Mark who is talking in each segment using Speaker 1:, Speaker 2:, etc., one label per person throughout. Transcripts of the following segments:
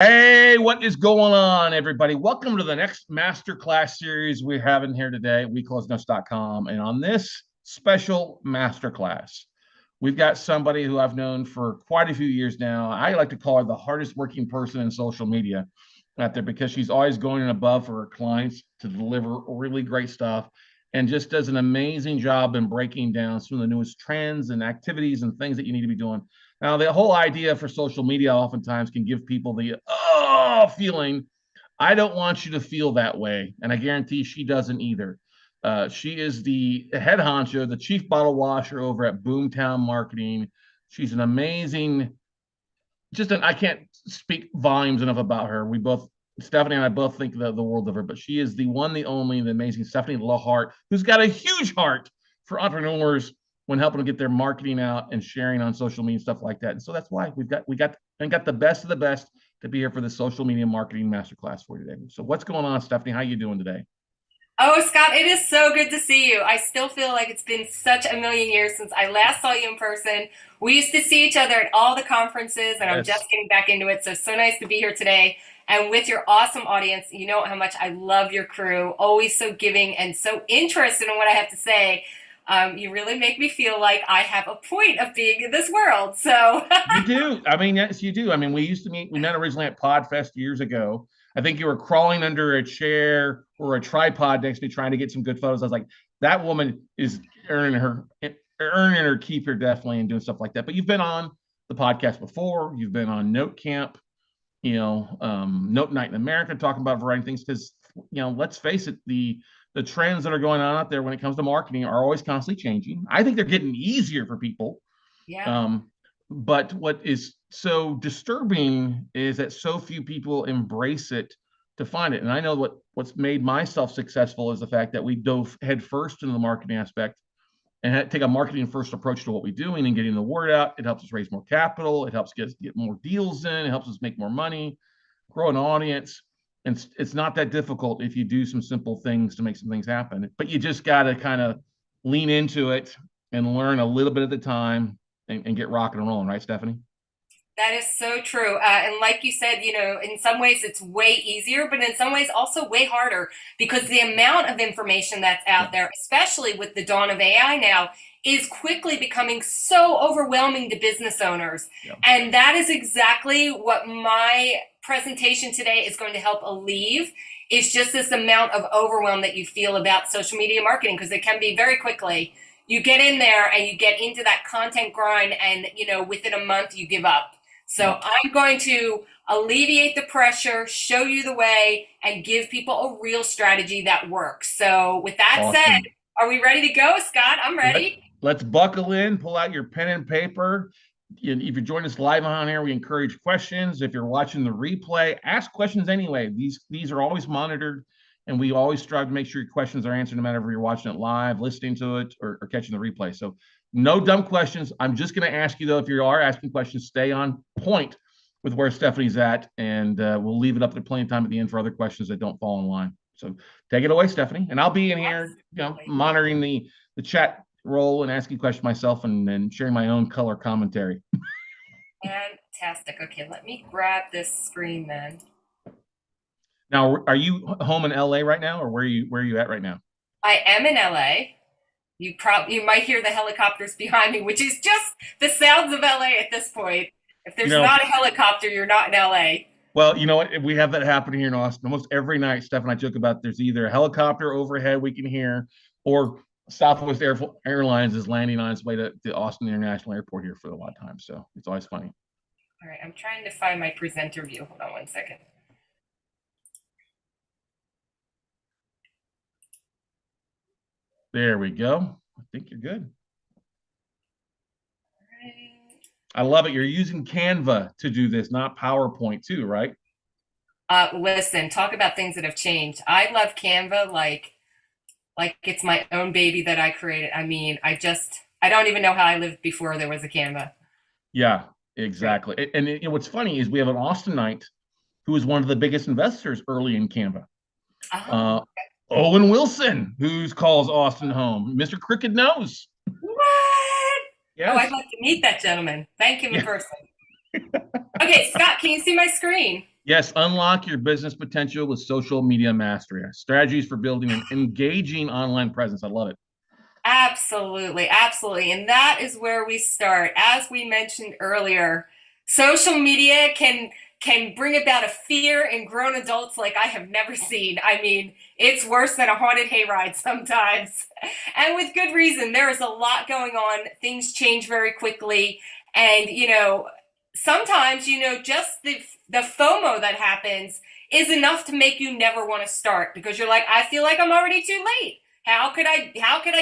Speaker 1: Hey, what is going on, everybody? Welcome to the next Masterclass series we're having here today at WeCloseNotes.com. And on this special Masterclass, we've got somebody who I've known for quite a few years now. I like to call her the hardest working person in social media out there because she's always going above for her clients to deliver really great stuff and just does an amazing job in breaking down some of the newest trends and activities and things that you need to be doing. Now, the whole idea for social media oftentimes can give people the feeling. I don't want you to feel that way. And I guarantee she doesn't either. She is the head honcho, the chief bottle washer over at Boomtown Marketing. She's an amazing, I can't speak volumes enough about her. Stefanie and I both think the world of her, but she is the one, the only, the amazing Stefanie LaHart, who's got a huge heart for entrepreneurs when helping them get their marketing out and sharing on social media and stuff like that. And so that's why we got the best of the best to be here for the social media marketing masterclass for you today. So what's going on, Stefanie? How you doing today?
Speaker 2: Oh, Scott, it is so good to see you. I still feel like it's been such a million years since I last saw you in person. We used to see each other at all the conferences, and I'm
Speaker 1: Yes.
Speaker 2: just getting back into it. So nice to be here today. And with your awesome audience, you know how much I love your crew, always so giving and so interested in what I have to say. You really make me feel like I have a point of being in this world. So
Speaker 1: You do. I mean, yes, you do. I mean, we used to meet, we met originally at Podfest years ago. I think you were crawling under a chair or a tripod next to me trying to get some good photos. I was like, that woman is earning her keep here definitely and doing stuff like that. But you've been on the podcast before, you've been on Note Camp, Note Night in America, talking about a variety of things because let's face it, the trends that are going on out there when it comes to marketing are always constantly changing. I think they're getting easier for people.
Speaker 2: yeah.
Speaker 1: um, but what is so disturbing is that so few people embrace it to find it. And I know what's made myself successful is the fact that we dove head first into the marketing aspect and take a marketing first approach to what we're doing and getting the word out. It helps us raise more capital. It helps get more deals in. It helps us make more money, grow an audience. And it's not that difficult if you do some simple things to make some things happen. But you just got to kind of lean into it and learn a little bit at a time and get rocking and rolling, right, Stefanie?
Speaker 2: That is so true. And like you said, in some ways it's way easier, but in some ways also way harder because the amount of information that's
Speaker 1: Yeah.
Speaker 2: out there, especially with the dawn of AI now, is quickly becoming so overwhelming to business owners.
Speaker 1: Yeah.
Speaker 2: And that is exactly what my presentation today is going to help alleviate. It's just this amount of overwhelm that you feel about social media marketing because it can be very quickly. You get in there and you get into that content grind, and within a month you give up. So
Speaker 1: Yeah.
Speaker 2: I'm going to alleviate the pressure, show you the way, and give people a real strategy that works. So with that said,
Speaker 1: Awesome.
Speaker 2: are we ready to go, Scott? I'm
Speaker 1: Let,
Speaker 2: ready.
Speaker 1: let's buckle in, pull out your pen and paper. If you're joining us live on here, we encourage questions. If you're watching the replay, ask questions anyway. These are always monitored, and we always strive to make sure your questions are answered no matter if you're watching it live, listening to it, or catching the replay. So no dumb questions. I'm just going to ask you, though, if you are asking questions, stay on point with where Stefanie's at, and we'll leave it up to plenty of time at the end for other questions that don't fall in line. So take it away, Stefanie. And I'll be in here,
Speaker 2: Absolutely.
Speaker 1: monitoring the chat role and asking questions myself and sharing my own color commentary.
Speaker 2: Fantastic. Okay, let me grab this screen then.
Speaker 1: Now, are you home in LA right now, or where are you at right now?
Speaker 2: I am in LA. You might hear the helicopters behind me, which is just the sounds of LA at this point. If
Speaker 1: You
Speaker 2: there's
Speaker 1: know,
Speaker 2: not a helicopter, you're not in LA.
Speaker 1: well, you know what? We have that happening here in Austin almost every night. Steph and I joke about there's either a helicopter overhead we can hear, or Southwest Airlines is landing on its way to the Austin International Airport here for a lot of times. So it's always funny.
Speaker 2: All right, I'm trying to find my presenter view. Hold on one second.
Speaker 1: There we go. I think you're good.
Speaker 2: All right.
Speaker 1: I love it. You're using Canva to do this, not PowerPoint too, right?
Speaker 2: Listen, talk about things that have changed. I love Canva like it's my own baby that I created. I mean, I don't even know how I lived before there was a Canva.
Speaker 1: Yeah,
Speaker 2: Right.
Speaker 1: exactly. And what's funny is we have an Austinite who is one of the biggest investors early in Canva.
Speaker 2: Oh,
Speaker 1: Uh, Owen Wilson, who calls Austin home. Mr. Cricket knows.
Speaker 2: what? Oh, I'd
Speaker 1: Yes.
Speaker 2: like to meet that gentleman. Thank him in
Speaker 1: Yeah.
Speaker 2: person. Okay, Scott, can you see my screen?
Speaker 1: Yes, unlock your business potential with social media mastery. Strategies for building an engaging online presence. I love it.
Speaker 2: Absolutely, absolutely. And that is where we start. As we mentioned earlier, social media can bring about a fear in grown adults like I have never seen. I mean, it's worse than a haunted hayride sometimes. And with good reason. There is a lot going on. Things change very quickly. And, sometimes, just the FOMO that happens is enough to make you never want to start because you're like, I feel like I'm already too late. How could I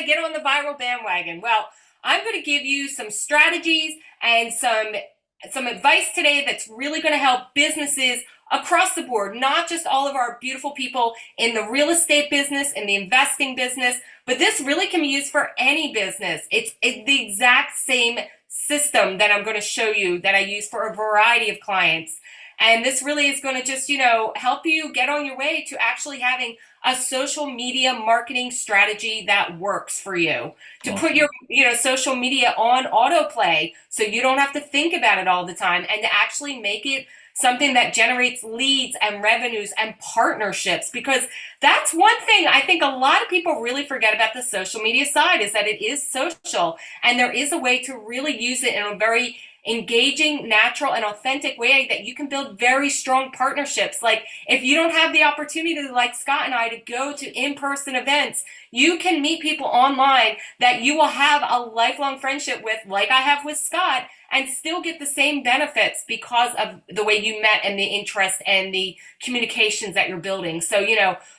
Speaker 2: get on the viral bandwagon? Well, I'm going to give you some strategies and some advice today that's really going to help businesses across the board, not just all of our beautiful people in the real estate business, in the investing business, but this really can be used for any business. It's the exact same system that I'm going to show you that I use for a variety of clients. And this really is going to just, help you get on your way to actually having a social media marketing strategy that works for you. To put your, social media on autoplay so you don't have to think about it all the time and to actually make it something that generates leads and revenues and partnerships, because that's one thing I think a lot of people really forget about the social media side is that it is social and there is a way to really use it in a very engaging, natural, and authentic way that you can build very strong partnerships. Like if you don't have the opportunity like Scott and I to go to in-person events, you can meet people online that you will have a lifelong friendship with, like I have with Scott, and still get the same benefits because of the way you met and the interest and the communications that you're building. So,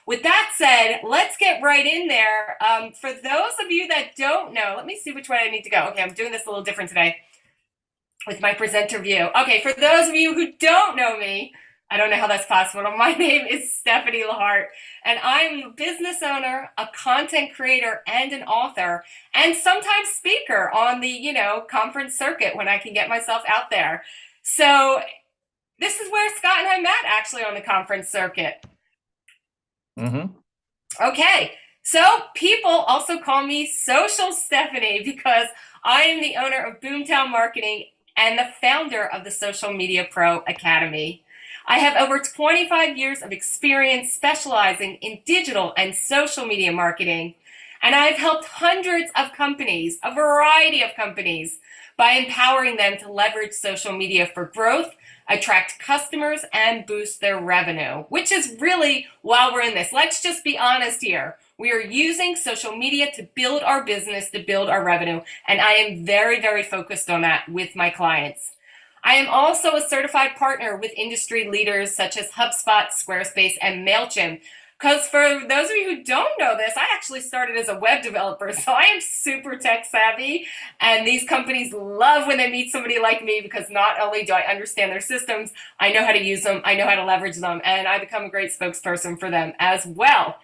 Speaker 2: with that said, let's get right in there. For those of you that don't know, let me see which way I need to go. Okay, I'm doing this a little different today with my presenter view. Okay, for those of you who don't know me, I don't know how that's possible. My name is Stefanie LaHart, and I'm a business owner, a content creator, and an author, and sometimes speaker on the, conference circuit when I can get myself out there. So this is where Scott and I met, actually, on the conference circuit.
Speaker 1: Mm-hmm.
Speaker 2: Okay, so people also call me Social Stefanie because I am the owner of Boomtown Marketing and the founder of the Social Media Pro Academy. I have over 25 years of experience specializing in digital and social media marketing, and I've helped hundreds of companies, a variety of companies, by empowering them to leverage social media for growth, attract customers, and boost their revenue, which is really why we're in this. Let's just be honest here. We are using social media to build our business, to build our revenue, and I am very, very focused on that with my clients. I am also a certified partner with industry leaders such as HubSpot, Squarespace, and MailChimp. Because for those of you who don't know this, I actually started as a web developer, so I am super tech savvy, and these companies love when they meet somebody like me because not only do I understand their systems, I know how to use them, I know how to leverage them, and I become a great spokesperson for them as well.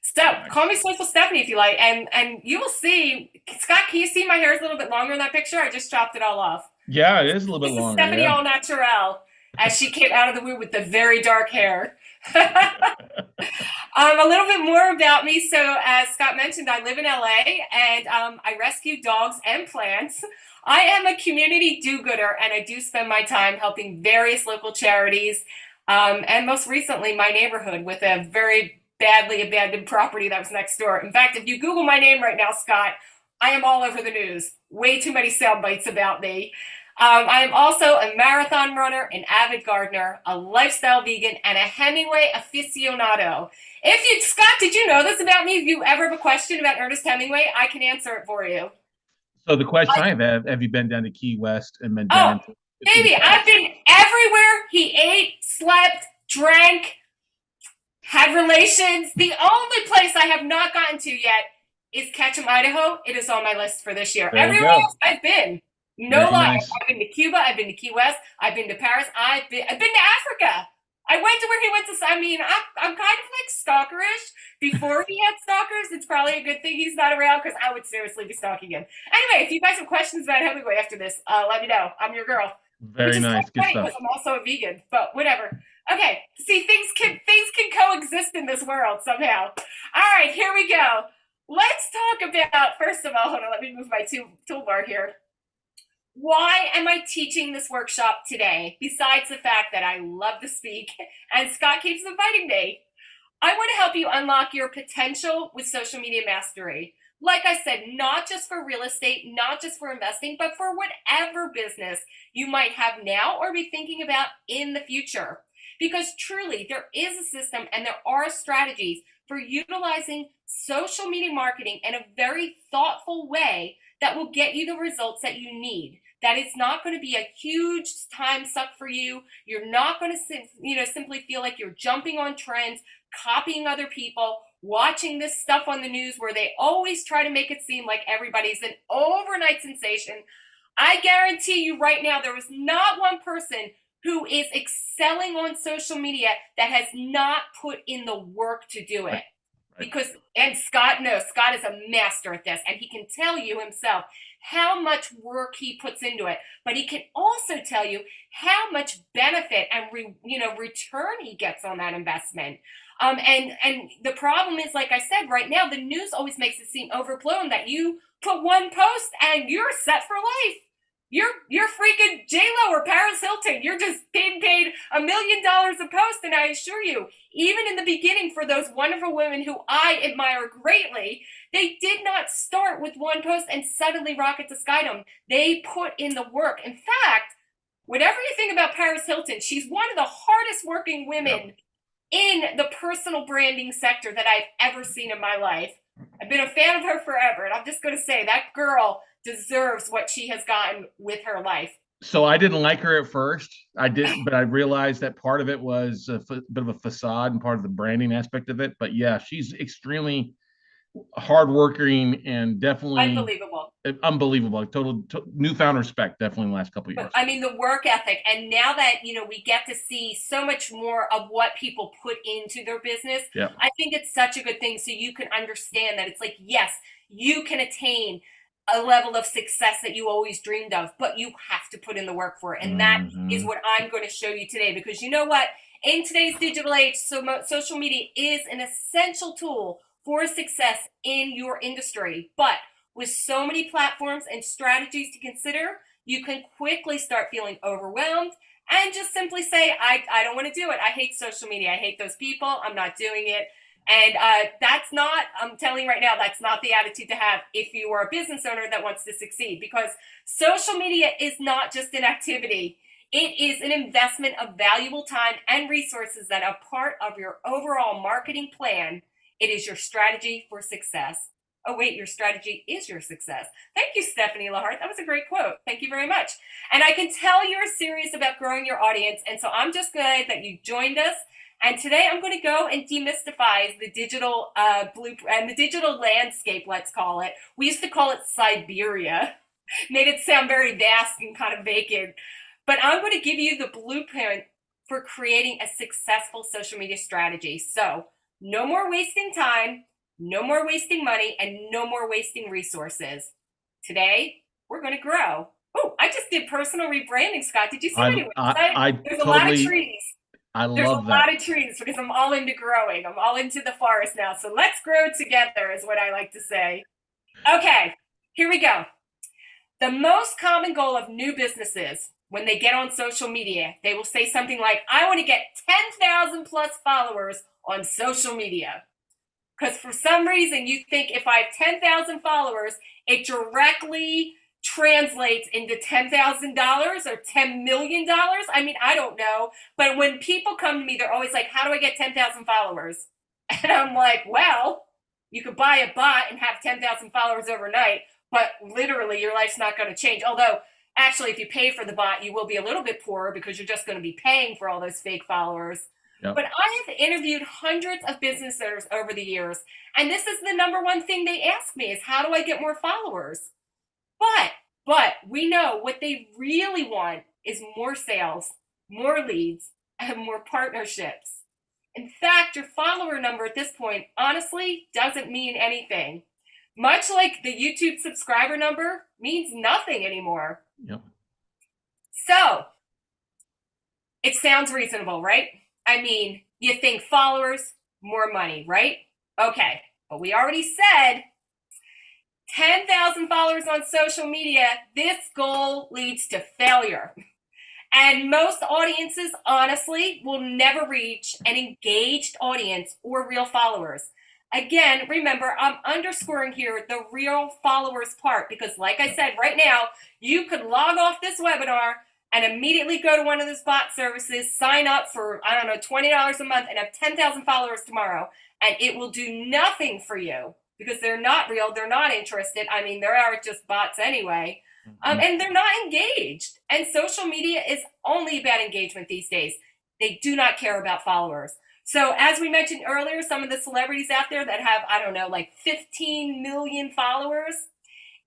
Speaker 2: So call me Social Stefanie if you like, and you will see. Scott, can you see my hair is a little bit longer in that picture? I just chopped it all off.
Speaker 1: Yeah, it is a little bit longer.
Speaker 2: This is Stefanie all natural, as she came out of the womb with the very dark hair. A little bit more about me. So as Scott mentioned, I live in LA and I rescue dogs and plants. I am a community do-gooder and I do spend my time helping various local charities and most recently my neighborhood with a very badly abandoned property that was next door. In fact, if you Google my name right now, Scott, I am all over the news. Way too many sound bites about me. I am also a marathon runner, an avid gardener, a lifestyle vegan, and a Hemingway aficionado. Scott, did you know this about me? If you ever have a question about Ernest Hemingway, I can answer it for you.
Speaker 1: So the question I have you been down to Key West and been
Speaker 2: down to baby, I've been everywhere. He ate, slept, drank, had relations. The only place I have not gotten to yet is Ketchum, Idaho. It is on my list for this year. Everywhere else I've been. No lie. Nice. I've been to Cuba. I've been to Key West. I've been to Paris. I've been to Africa. I went to where he went to. I mean, I'm kind of like stalkerish. Before he had stalkers, it's probably a good thing he's not around because I would seriously be stalking him. Anyway, if you guys have questions about Hemingway after this, let me know. I'm your girl.
Speaker 1: Very nice. Good stuff.
Speaker 2: Because I'm also a vegan, but whatever. Okay, see, things can coexist in this world somehow. All right, here we go. Let's talk about, first of all, hold on, let me move my toolbar here. Why am I teaching this workshop today? Besides the fact that I love to speak and Scott keeps inviting me, I want to help you unlock your potential with social media mastery. Like I said, not just for real estate, not just for investing, but for whatever business you might have now or be thinking about in the future. Because truly, there is a system and there are strategies for utilizing social media marketing in a very thoughtful way that will get you the results that you need. That it's not going to be a huge time suck for you. You're not going to, simply feel like you're jumping on trends, copying other people, watching this stuff on the news where they always try to make it seem like everybody's an overnight sensation. I guarantee you right now, there is not one person who is excelling on social media that has not put in the work to do it. Because, and Scott knows, Scott is a master at this, and he can tell you himself how much work he puts into it, but he can also tell you how much benefit and return he gets on that investment. And the problem is, like I said, right now the news always makes it seem overblown that you put one post and you're set for life. You're freaking J-Lo or Paris Hilton. You're just being paid $1 million a post. And I assure you, even in the beginning, for those wonderful women who I admire greatly, they did not start with one post and suddenly rocket to skydom. They put in the work. In fact, whatever you think about Paris Hilton, she's one of the hardest working women in the personal branding sector that I've ever seen in my life. I've been a fan of her forever. And I'm just going to say that girl deserves what she has gotten with her life.
Speaker 1: So I didn't like her at first. I didn't, but I realized that part of it was a bit of a facade and part of the branding aspect of it. But yeah, she's extremely hardworking and definitely unbelievable. Total newfound respect, definitely in the last couple of years.
Speaker 2: I mean, the work ethic. And now that, we get to see so much more of what people put into their business, I think it's such a good thing. So you can understand that it's like, yes, you can attain a level of success that you always dreamed of, but you have to put in the work for it. And that is what I'm going to show you today, because you know what? In today's digital age, social media is an essential tool for success in your industry. But with so many platforms and strategies to consider, you can quickly start feeling overwhelmed and just simply say, I don't want to do it. I hate social media. I hate those people. I'm not doing it. And that's not, I'm telling you right now, that's not the attitude to have if you are a business owner that wants to succeed, because social media is not just an activity. It is an investment of valuable time and resources that are part of your overall marketing plan. It is your strategy for success. Oh, wait, your strategy is your success. Thank you, Stefanie LaHart. That was a great quote. Thank you very much. And I can tell you're serious about growing your audience. And so I'm just glad that you joined us. And today I'm going to go and demystify the digital blueprint and the digital landscape, let's call it. We used to call it Siberia. Made it sound very vast and kind of vacant. But I'm going to give you the blueprint for creating a successful social media strategy. So no more wasting time, no more wasting money, and no more wasting resources. Today, we're going to grow. Oh, I just did personal rebranding, Scott. Did you see that? There's a lot of trees. There's a lot of trees because I'm all into growing. I'm all into the forest now. So let's grow together is what I like to say. Okay, here we go. The most common goal of new businesses when they get on social media, they will say something like, I want to get 10,000 plus followers on social media. Because for some reason you think if I have 10,000 followers, it directly translates into $10,000 or $10 million. I mean, I don't know. But when people come to me, they're always like, how do I get 10,000 followers? And I'm like, well, you could buy a bot and have 10,000 followers overnight, but literally your life's not going to change. Although, actually, if you pay for the bot, you will be a little bit poorer because you're just going to be paying for all those fake followers. Yep. But I have interviewed hundreds of business owners over the years, and this is the number one thing they ask me is, how do I get more followers? But we know what they really want is more sales, more leads, and more partnerships. In fact, your follower number at this point, honestly, doesn't mean anything. Much like the YouTube subscriber number means nothing anymore.
Speaker 1: Yep.
Speaker 2: So, it sounds reasonable, right? I mean, you think followers, more money, right? Okay, but we already said 10,000 followers on social media, this goal leads to failure. And most audiences, honestly, will never reach an engaged audience or real followers. Again, remember, I'm underscoring here the real followers part because, like I said, right now, you could log off this webinar and immediately go to one of those bot services, sign up for, I don't know, $20 a month and have 10,000 followers tomorrow. And it will do nothing for you because they're not real. They're not interested. I mean, there are just bots anyway. And they're not engaged. And social media is only about engagement these days. They do not care about followers. So as we mentioned earlier, some of the celebrities out there that have, I don't know, like 15 million followers,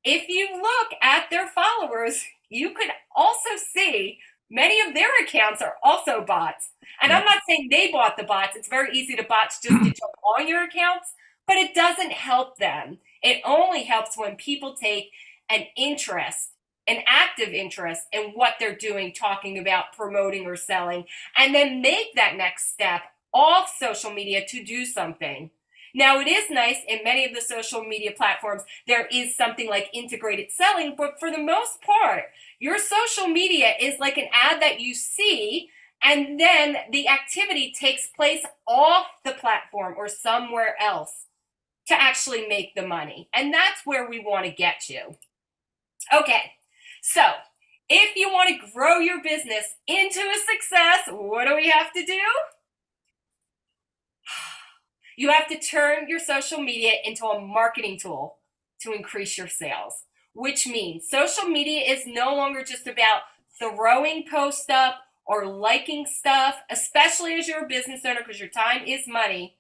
Speaker 2: if you look at their followers, you could also see many of their accounts are also bots. And I'm not saying they bought the bots. It's very easy to bots just to jump on your accounts, but it doesn't help them. It only helps when people take an interest, an active interest in what they're doing, talking about, promoting, or selling, and then make that next step off social media to do something. Now, it is nice in many of the social media platforms, there is something like integrated selling, but for the most part, your social media is like an ad that you see, and then the activity takes place off the platform or somewhere else to actually make the money. And that's where we want to get you. Okay, so if you want to grow your business into a success, what do we have to do? You have to turn your social media into a marketing tool to increase your sales, which means social media is no longer just about throwing posts up or liking stuff, especially as you're a business owner because your time is money.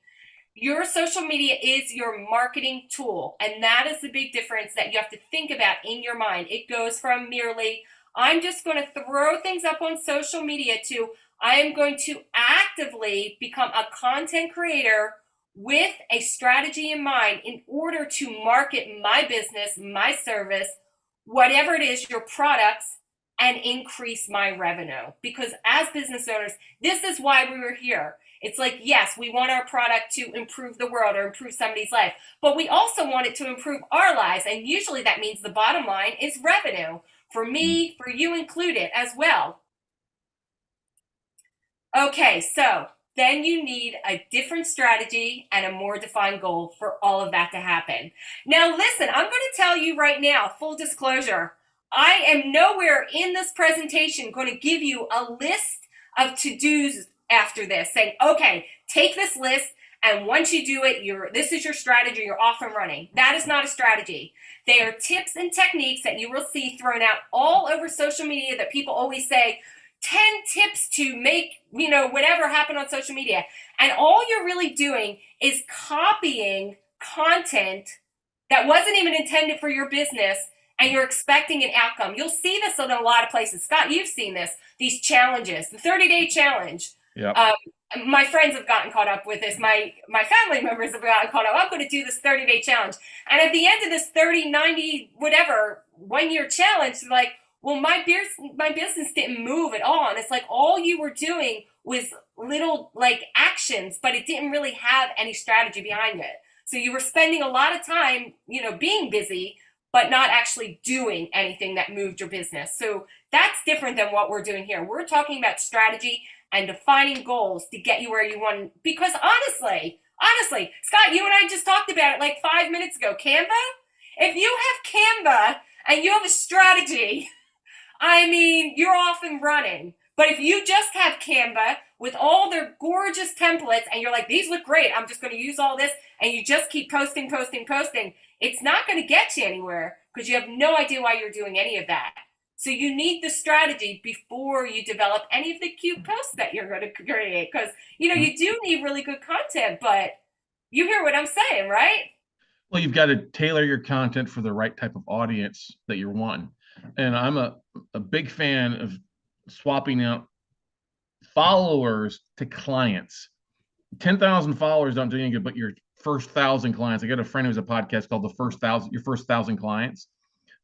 Speaker 2: Your social media is your marketing tool. And that is the big difference that you have to think about in your mind. It goes from merely, I'm just going to throw things up on social media to, I am going to actively become a content creator with a strategy in mind in order to market my business, my service, whatever it is, your products, and increase my revenue. Because as business owners, this is why we were here. It's like, yes, we want our product to improve the world or improve somebody's life, but we also want it to improve our lives. And usually that means the bottom line is revenue for me, for you included as well. Okay, so then you need a different strategy and a more defined goal for all of that to happen. Now, listen, I'm going to tell you right now, full disclosure, I am nowhere in this presentation going to give you a list of to-dos after this, saying, okay, take this list, and once you do it, this is your strategy, you're off and running. That is not a strategy. They are tips and techniques that you will see thrown out all over social media that people always say, 10 tips to make, whatever happen on social media. And all you're really doing is copying content that wasn't even intended for your business, and you're expecting an outcome. You'll see this in a lot of places. Scott, you've seen this, these challenges, the 30-day challenge.
Speaker 1: Yep.
Speaker 2: My friends have gotten caught up with this. My family members have gotten caught up. I'm going to do this 30-day challenge. And at the end of this 30, 90, whatever, 1 year challenge, they're like, well, my business didn't move at all. And it's like all you were doing was little like actions, but it didn't really have any strategy behind it. So you were spending a lot of time, being busy, but not actually doing anything that moved your business. So that's different than what we're doing here. We're talking about strategy and defining goals to get you where you want. Because honestly, Scott, you and I just talked about it like 5 minutes ago. Canva? If you have Canva and you have a strategy, I mean, you're off and running. But if you just have Canva with all their gorgeous templates and you're like, these look great, I'm just going to use all this, and you just keep posting, it's not going to get you anywhere because you have no idea why you're doing any of that. So you need the strategy before you develop any of the cute posts that you're going to create, because, you do need really good content, but you hear what I'm saying, right?
Speaker 1: Well, you've got to tailor your content for the right type of audience that you're wanting. And I'm a big fan of swapping out followers to clients. 10,000 followers don't do any good, but your first 1,000 clients. I got a friend who's a podcast called your first 1,000 clients.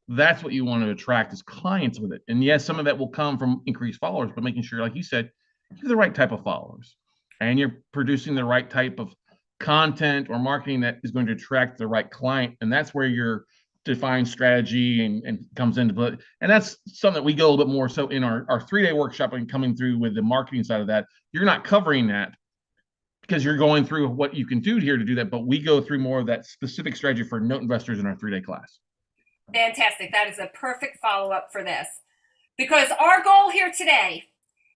Speaker 1: That's what you want to attract is clients with it. And yes, some of that will come from increased followers, but making sure, like you said, you have the right type of followers and you're producing the right type of content or marketing that is going to attract the right client. And that's where your defined strategy and comes into play. And that's something that we go a little bit more so in our 3-day workshop and coming through with the marketing side of that. You're not covering that because you're going through what you can do here to do that, but we go through more of that specific strategy for note investors in our 3-day class.
Speaker 2: Fantastic. That is a perfect follow-up for this, because our goal here today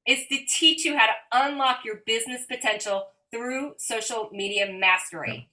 Speaker 2: is to teach you how to unlock your business potential through social media mastery.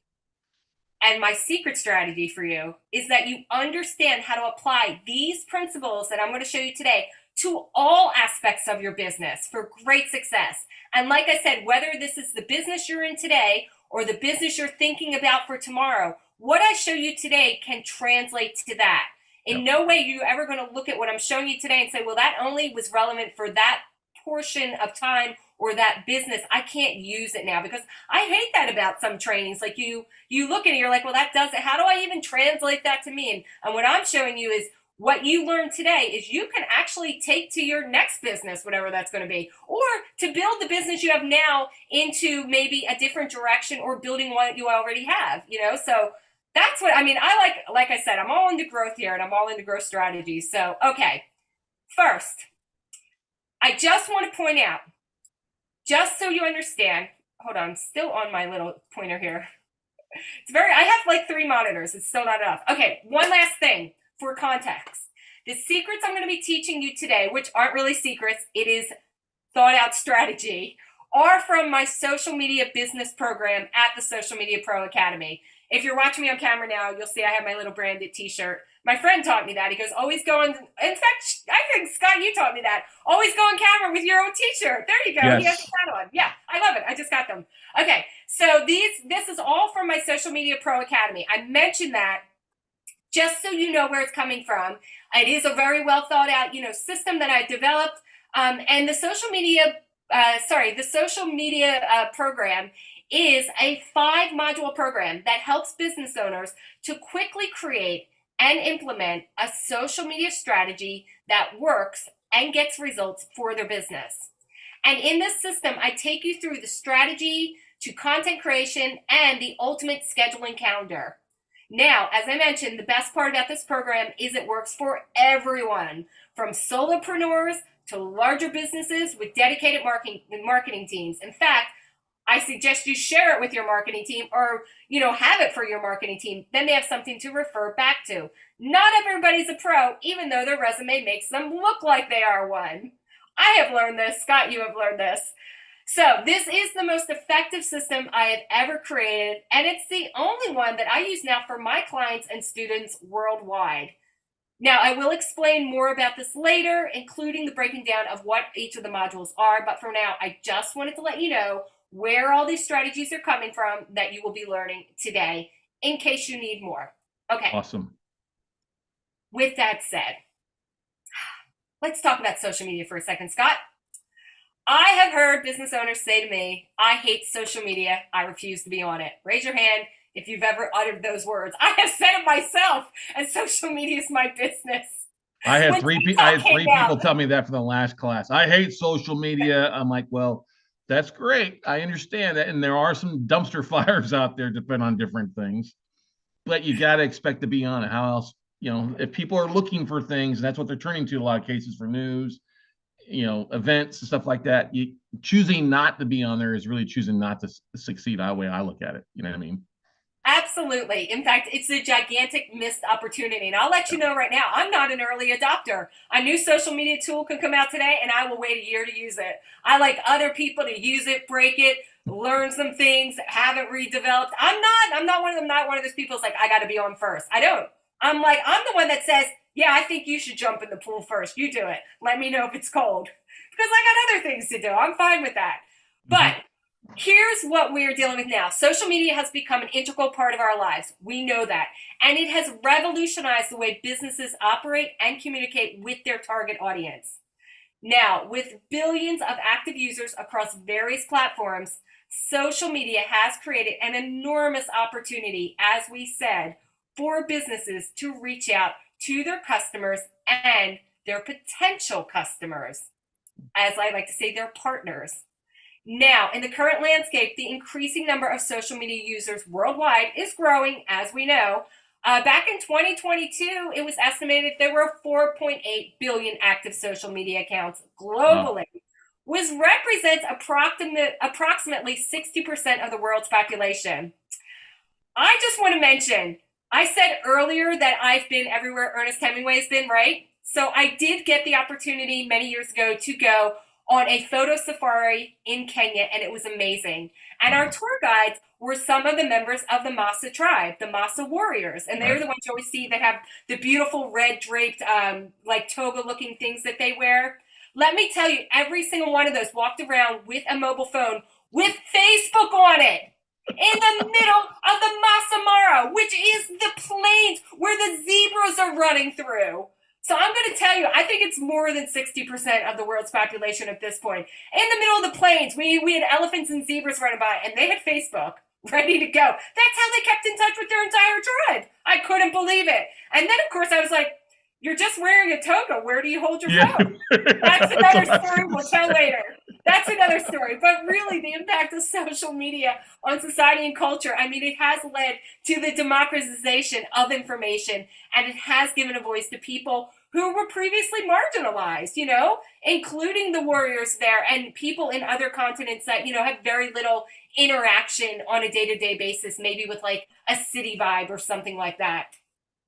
Speaker 2: And my secret strategy for you is that you understand how to apply these principles that I'm going to show you today to all aspects of your business for great success. And like I said, whether this is the business you're in today or the business you're thinking about for tomorrow, what I show you today can translate to that. In no way are you ever going to look at what I'm showing you today and say, well, that only was relevant for that portion of time or that business. I can't use it now, because I hate that about some trainings. Like you look at it, you're like, well, that doesn't, how do I even translate that to me? And what I'm showing you is what you learned today is you can actually take to your next business, whatever that's going to be, or to build the business you have now into maybe a different direction or building what you already have, so that's what, I mean, like I said, I'm all into growth here and I'm all into growth strategies. So, okay, first, I just want to point out, just so you understand, hold on, I'm still on my little pointer here. I have like 3 monitors. It's still not enough. Okay, one last thing for context. The secrets I'm going to be teaching you today, which aren't really secrets, it is thought out strategy, are from my social media business program at the Social Media Pro Academy. If you're watching me on camera now, you'll see I have my little branded t-shirt. My friend taught me that. He goes, always go on. In fact, I think, Scott, you taught me that. Always go on camera with your own t-shirt. There you go.
Speaker 1: Yes.
Speaker 2: He has that on. Yeah, I love it. I just got them. Okay, so this is all from my Social Media Pro Academy. I mentioned that just so you know where it's coming from. It is a very well thought out, system that I developed. And the social media program is a 5-module program that helps business owners to quickly create and implement a social media strategy that works and gets results for their business. And in this system, I take you through the strategy to content creation and the ultimate scheduling calendar. Now, as I mentioned, the best part about this program is it works for everyone, from solopreneurs to larger businesses with dedicated marketing teams. In fact, I suggest you share it with your marketing team, or, have it for your marketing team. Then they have something to refer back to. Not everybody's a pro, even though their resume makes them look like they are one. I have learned this. Scott, you have learned this. So this is the most effective system I have ever created, and it's the only one that I use now for my clients and students worldwide. Now, I will explain more about this later, including the breaking down of what each of the modules are, but for now, I just wanted to let you know where all these strategies are coming from that you will be learning today, in case you need more. Okay.
Speaker 1: Awesome.
Speaker 2: With that said, let's talk about social media for a second, Scott. I have heard business owners say to me, I hate social media. I refuse to be on it. Raise your hand if you've ever uttered those words. I have said it myself, and social media is my business.
Speaker 1: I had 3 people tell me that for the last class. I hate social media. I'm like, well, that's great. I understand that. And there are some dumpster fires out there depending on different things. But you got to expect to be on it. How else? If people are looking for things, and that's what they're turning to in a lot of cases for news, events and stuff like that, choosing not to be on there is really choosing not to succeed. The way I look at it. You know what I mean?
Speaker 2: Absolutely. In fact, it's a gigantic missed opportunity. And I'll let you know right now, I'm not an early adopter. A new social media tool can come out today and I will wait a year to use it. I like other people to use it, break it, learn some things, have it redeveloped. I'm not one of them, not one of those people who's like, I got to be on first. I don't. I'm the one that says, yeah, I think you should jump in the pool first. You do it. Let me know if it's cold. Because I got other things to do. I'm fine with that. But here's what we're dealing with now. Social media has become an integral part of our lives. We know that. And it has revolutionized the way businesses operate and communicate with their target audience. Now, with billions of active users across various platforms, social media has created an enormous opportunity, as we said, for businesses to reach out to their customers and their potential customers. As I like to say, their partners. Now, in the current landscape, the increasing number of social media users worldwide is growing, as we know. Back in 2022, it was estimated there were 4.8 billion active social media accounts globally, which represents approximately 60% of the world's population. I just want to mention, I said earlier that I've been everywhere Ernest Hemingway's been, right? So I did get the opportunity many years ago to go on a photo safari in Kenya, and it was amazing. And our tour guides were some of the members of the Massa tribe, the Massa warriors. And they're the ones you always see that have the beautiful red draped, like toga looking things that they wear. Let me tell you, every single one of those walked around with a mobile phone with Facebook on it in the middle of the Massa Mara, which is the plains where the zebras are running through. So I'm going to tell you, I think it's more than 60% of the world's population at this point. In the middle of the plains, we had elephants and zebras running by, and they had Facebook ready to go. That's how they kept in touch with their entire tribe. I couldn't believe it. And then, of course, I was like, you're just wearing a toga. Where do you hold your phone? That's another story we'll tell later. That's another story. But really, the impact of social media on society and culture, I mean, it has led to the democratization of information, and it has given a voice to people who were previously marginalized, you know, including the warriors there and people in other continents that, you know, have very little interaction on a day-to-day basis, maybe with like a city vibe or something like that.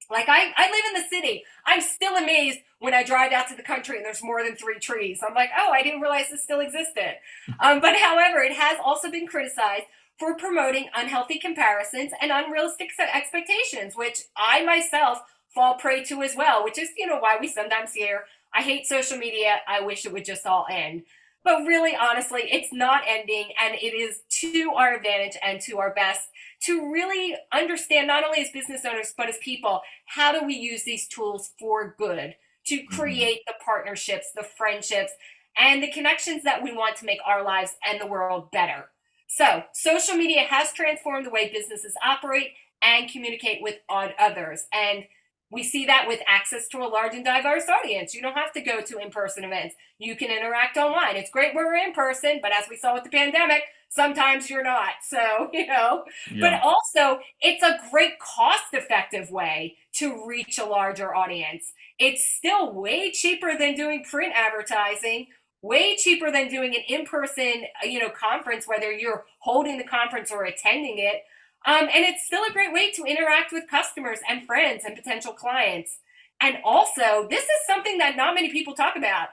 Speaker 2: Like I live in the city. I'm still amazed when I drive out to the country and there's more than 3 trees. I'm like, oh, I didn't realize this still existed. But however, it has also been criticized for promoting unhealthy comparisons and unrealistic expectations, which I myself fall prey to as well, which is, you know, why we sometimes hear, I hate social media. I wish it would just all end. But really, honestly, it's not ending, and it is to our advantage and to our best to really understand, not only as business owners, but as people, how do we use these tools for good to create the partnerships, the friendships, and the connections that we want to make our lives and the world better. So social media has transformed the way businesses operate and communicate with others. And we see that with access to a large and diverse audience. You don't have to go to in-person events. You can interact online. It's great when we're in person, but as we saw with the pandemic, sometimes you're not. So, you know, but also it's a great cost-effective way to reach a larger audience. It's still way cheaper than doing print advertising, way cheaper than doing an in-person, you know, conference, whether you're holding the conference or attending it. And it's still a great way to interact with customers and friends and potential clients. And also, this is something that not many people talk about.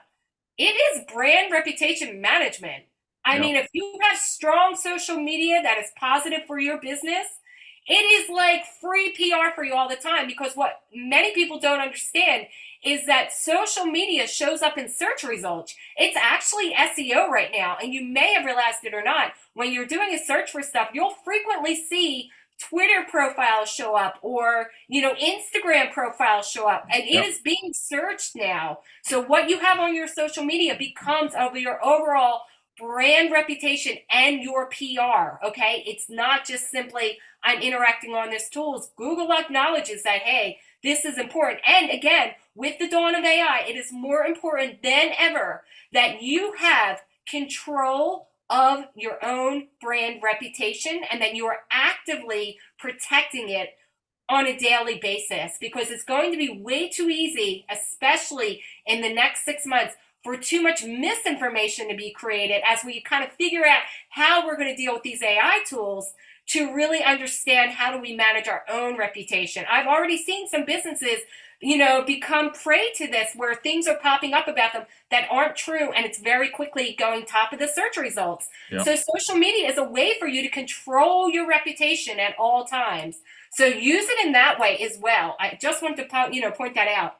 Speaker 2: It is brand reputation management. I mean, if you have strong social media that is positive for your business, it is like free PR for you all the time, because what many people don't understand is that social media shows up in search results. It's actually SEO right now, and you may have realized it or not. When you're doing a search for stuff, you'll frequently see Twitter profiles show up, or, you know, Instagram profiles show up, and it is being searched now. So what you have on your social media becomes of your overall brand reputation and your PR, okay? It's not just simply, I'm interacting on this tools. Google acknowledges that, hey, this is important. And again, with the dawn of AI, it is more important than ever that you have control of your own brand reputation and that you are actively protecting it on a daily basis, because it's going to be way too easy, especially in the next 6 months, for too much misinformation to be created as we kind of figure out how we're going to deal with these AI tools to really understand how do we manage our own reputation. I've already seen some businesses, you know, become prey to this, where things are popping up about them that aren't true, and it's very quickly going top of the search results. So social media is a way for you to control your reputation at all times. So use it in that way as well. I just want to point that out.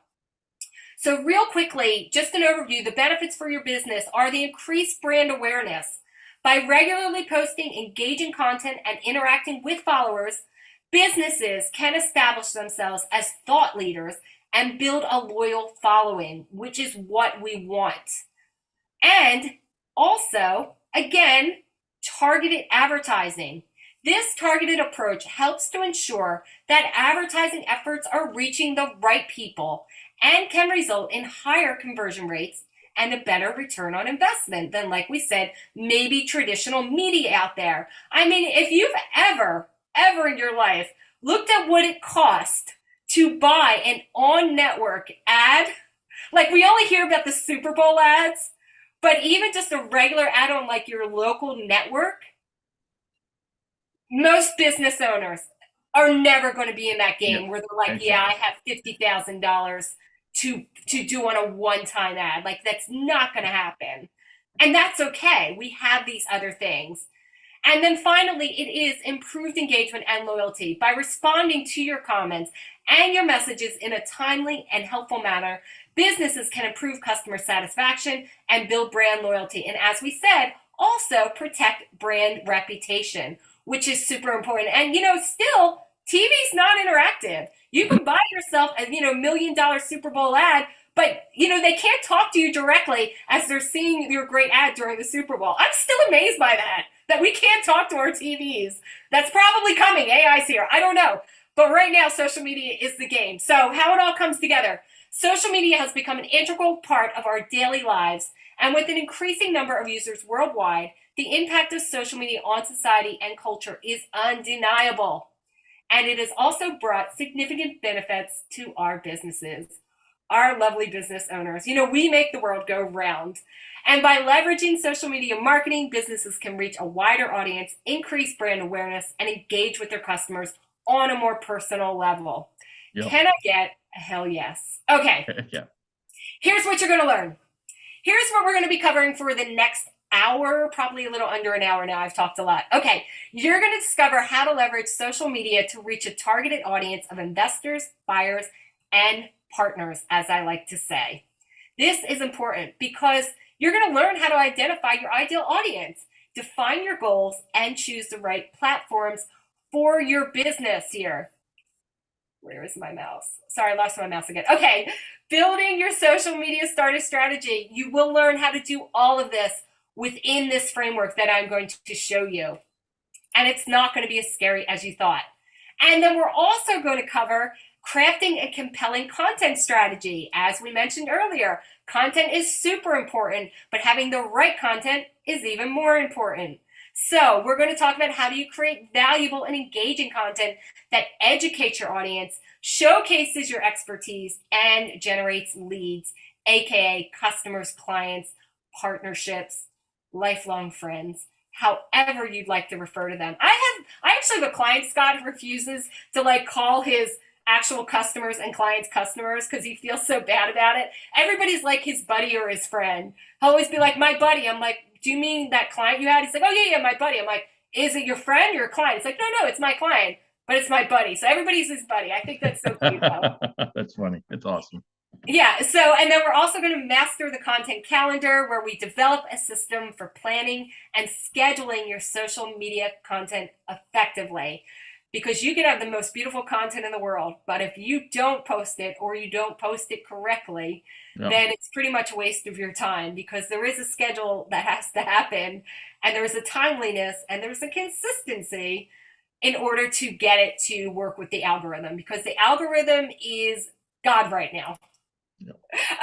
Speaker 2: So real quickly, just an overview, the benefits for your business are the increased brand awareness. By regularly posting engaging content and interacting with followers, businesses can establish themselves as thought leaders and build a loyal following, which is what we want. And also, again, targeted advertising. This targeted approach helps to ensure that advertising efforts are reaching the right people and can result in higher conversion rates and a better return on investment than, like we said, maybe traditional media out there. I mean, if you've ever in your life looked at what it cost to buy an on-network ad. Like, we only hear about the Super Bowl ads, but even just a regular ad on like your local network, most business owners are never going to be in that game where they're like, yeah, I have $50,000 to do on a one-time ad. Like, that's not going to happen. And that's okay. We have these other things. And then finally, it is improved engagement and loyalty. By responding to your comments and your messages in a timely and helpful manner, businesses can improve customer satisfaction and build brand loyalty. And as we said, also protect brand reputation, which is super important. And, still, TV's not interactive. You can buy yourself a, $1 million Super Bowl ad, but, they can't talk to you directly as they're seeing your great ad during the Super Bowl. I'm still amazed by that we can't talk to our TVs. That's probably coming. AI's here. I don't know. But right now, social media is the game. So how it all comes together. Social media has become an integral part of our daily lives. And with an increasing number of users worldwide, the impact of social media on society and culture is undeniable. And it has also brought significant benefits to our businesses, our lovely business owners. We make the world go round. And by leveraging social media marketing, businesses can reach a wider audience, increase brand awareness, and engage with their customers on a more personal level. Yep. Can I get a hell yes? Okay.
Speaker 1: Yeah.
Speaker 2: Here's what you're going to learn. Here's what we're going to be covering for the next hour, probably a little under an hour now. I've talked a lot. Okay. You're going to discover how to leverage social media to reach a targeted audience of investors, buyers, and partners, as I like to say. This is important because you're going to learn how to identify your ideal audience, define your goals, and choose the right platforms for your business here. Where is my mouse? Sorry, I lost my mouse again. Okay, building your social media starter strategy. You will learn how to do all of this within this framework that I'm going to show you. And it's not going to be as scary as you thought. And then we're also going to cover crafting a compelling content strategy. As we mentioned earlier, content is super important, but having the right content is even more important. So we're going to talk about how do you create valuable and engaging content that educates your audience, showcases your expertise, and generates leads, aka customers, clients, partnerships, lifelong friends, however you'd like to refer to them. I actually have a client, Scott, who refuses to call his actual customers and clients customers because he feels so bad about it. Everybody's like his buddy or his friend. He'll always be like, my buddy. I'm like, do you mean that client you had? He's like, oh yeah, my buddy. I'm like, is it your friend or your client? He's like, no, it's my client, but it's my buddy. So everybody's his buddy. I think that's so cute though.
Speaker 1: That's funny. It's awesome.
Speaker 2: Yeah. So, and then we're also going to master the content calendar, where we develop a system for planning and scheduling your social media content effectively. Because you can have the most beautiful content in the world, but if you don't post it or you don't post it correctly, then it's pretty much a waste of your time, because there is a schedule that has to happen, and there's a timeliness, and there's a consistency in order to get it to work with the algorithm, because the algorithm is God right now.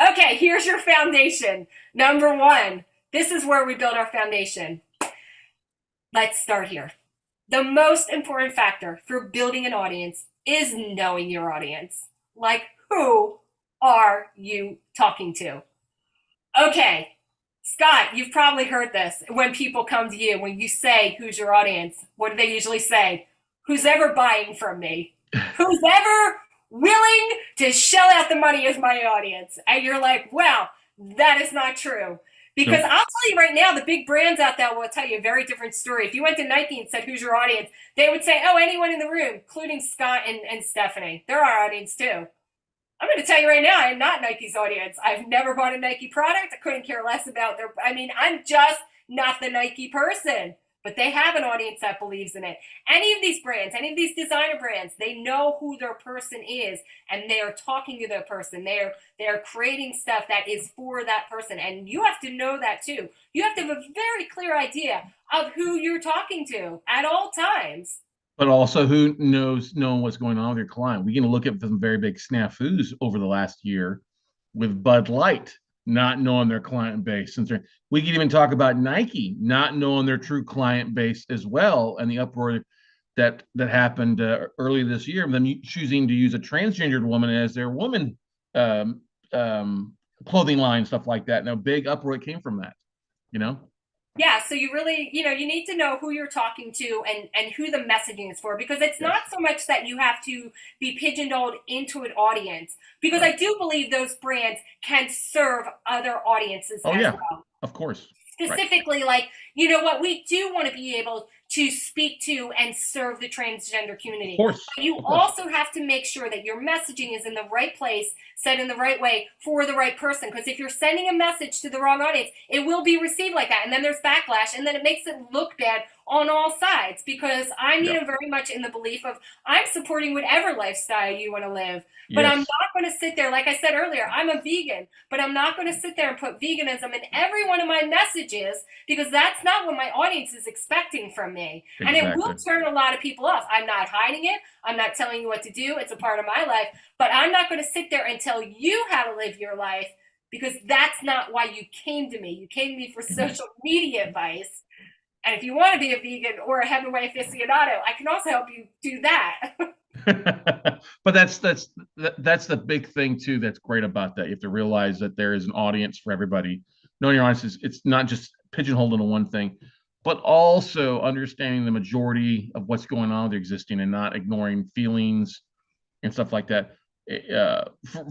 Speaker 2: Okay, here's your foundation. Number one, this is where we build our foundation. Let's start here. The most important factor for building an audience is knowing your audience. Like, who are you talking to? Okay, Scott, you've probably heard this. When people come to you, when you say, who's your audience? What do they usually say? Who's ever buying from me? Who's ever willing to shell out the money is my audience. And you're like, wow, that is not true. Because I'll tell you right now, the big brands out there will tell you a very different story. If you went to Nike and said, who's your audience? They would say, oh, anyone in the room, including Scott and Stefanie. They're our audience too. I'm going to tell you right now, I'm not Nike's audience. I've never bought a Nike product. I couldn't care less about I'm just not the Nike person. But they have an audience that believes in it. Any of these brands, any of these designer brands, they know who their person is, and they are talking to their person. They are creating stuff that is for that person, and you have to know that too. You have to have a very clear idea of who you're talking to at all times.
Speaker 1: But also, who knowing what's going on with your client. We can look at some very big snafus over the last year with Bud Light not knowing their client base. We can even talk about Nike not knowing their true client base as well, and the uproar that happened earlier this year, them choosing to use a transgendered woman as their woman um, clothing line, stuff like that. And a big uproar came from that, you know?
Speaker 2: Yeah, so you really, you need to know who you're talking to and who the messaging is for, because it's
Speaker 1: Yes.
Speaker 2: not so much that you have to be pigeonholed into an audience, because
Speaker 1: Right.
Speaker 2: I do believe those brands can serve other audiences
Speaker 1: Oh
Speaker 2: as
Speaker 1: yeah,
Speaker 2: well.
Speaker 1: of course. Right.
Speaker 2: Specifically, like, you know what, we do want to be able to speak to and serve the transgender
Speaker 1: Of
Speaker 2: community.
Speaker 1: course.
Speaker 2: But you
Speaker 1: Of course.
Speaker 2: also have to make sure that your messaging is in the right place, said in the right way for the right person. Because if you're sending a message to the wrong audience, it will be received like that. And then there's backlash, and then it makes it look bad on all sides. Because I'm,
Speaker 1: Yeah.
Speaker 2: very much in the belief of I'm supporting whatever lifestyle you want to live. But I'm
Speaker 1: Yes.
Speaker 2: not going to sit there, like I said earlier, I'm a vegan, but I'm not going to sit there and put veganism in every one of my messages, because that's not what my audience is expecting from me. And it will
Speaker 1: Exactly.
Speaker 2: turn a lot of people off. I'm not hiding it. I'm not telling you what to do. It's a part of my life. But I'm not going to sit there and tell you how to live your life, because that's not why you came to me. You came to me for social media advice. And if you want to be a vegan or a Hemingway aficionado, I can also help you do that.
Speaker 1: But that's the big thing too. That's great about that. You have to realize that there is an audience for everybody. Knowing your audience is, it's not just pigeonholed into one thing, but also understanding the majority of what's going on with the existing and not ignoring feelings and stuff like that.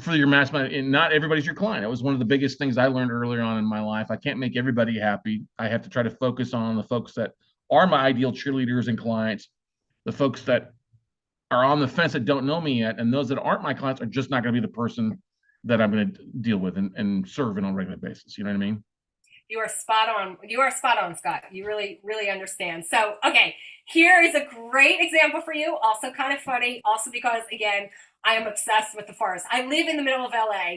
Speaker 1: For your mastermind, and not everybody's your client. It was one of the biggest things I learned earlier on in my life. I can't make everybody happy. I have to try to focus on the folks that are my ideal cheerleaders and clients, the folks that are on the fence that don't know me yet, and those that aren't my clients are just not going to be the person that I'm going to deal with and serve on a regular basis. You know what I mean?
Speaker 2: You are spot on. You are spot on, Scott. You really, really understand. So, okay, here is a great example for you. Also kind of funny. Also because, again, I am obsessed with the forest. I live in the middle of LA.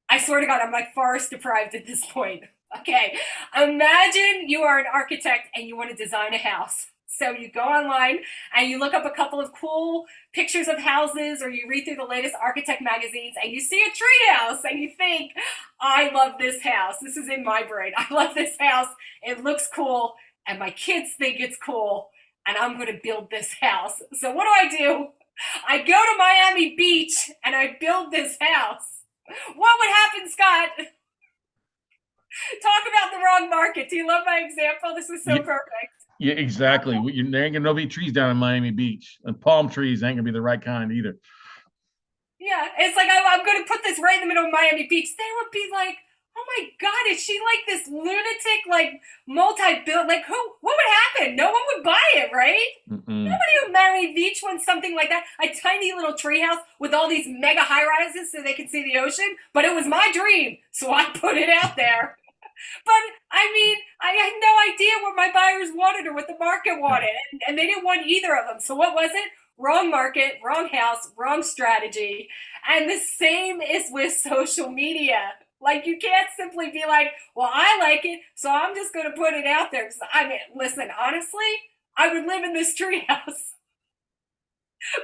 Speaker 2: I swear to God, I'm like forest deprived at this point. Okay, imagine you are an architect and you want to design a house. So you go online and you look up a couple of cool pictures of houses, or you read through the latest architect magazines and you see a tree house and you think, I love this house. This is in my brain. I love this house. It looks cool and my kids think it's cool and I'm going to build this house. So what do? I go to Miami Beach and I build this house. What would happen, Scott? Talk about the wrong market. Do you love my example? This is so
Speaker 1: Yeah,
Speaker 2: perfect.
Speaker 1: yeah, exactly. There ain't gonna be trees down in Miami Beach, and palm trees ain't gonna be the right kind either.
Speaker 2: Yeah, it's like I'm going to put this right in the middle of Miami Beach. They would be like, "Oh my God, is she like this lunatic, like multi-bill? Like who? What would happen? No one would buy it, right?
Speaker 1: Mm-mm.
Speaker 2: Nobody would Miami Beach wants something like that. A tiny little treehouse with all these mega high rises so they can see the ocean. But it was my dream, so I put it out there. But I mean, I had no idea what my buyers wanted or what the market wanted, and they didn't want either of them. So what was it? Wrong market, wrong house, wrong strategy. And the same is with social media. Like, you can't simply be like, well, I like it, so I'm just going to put it out there. Because I mean, listen, honestly, I would live in this treehouse,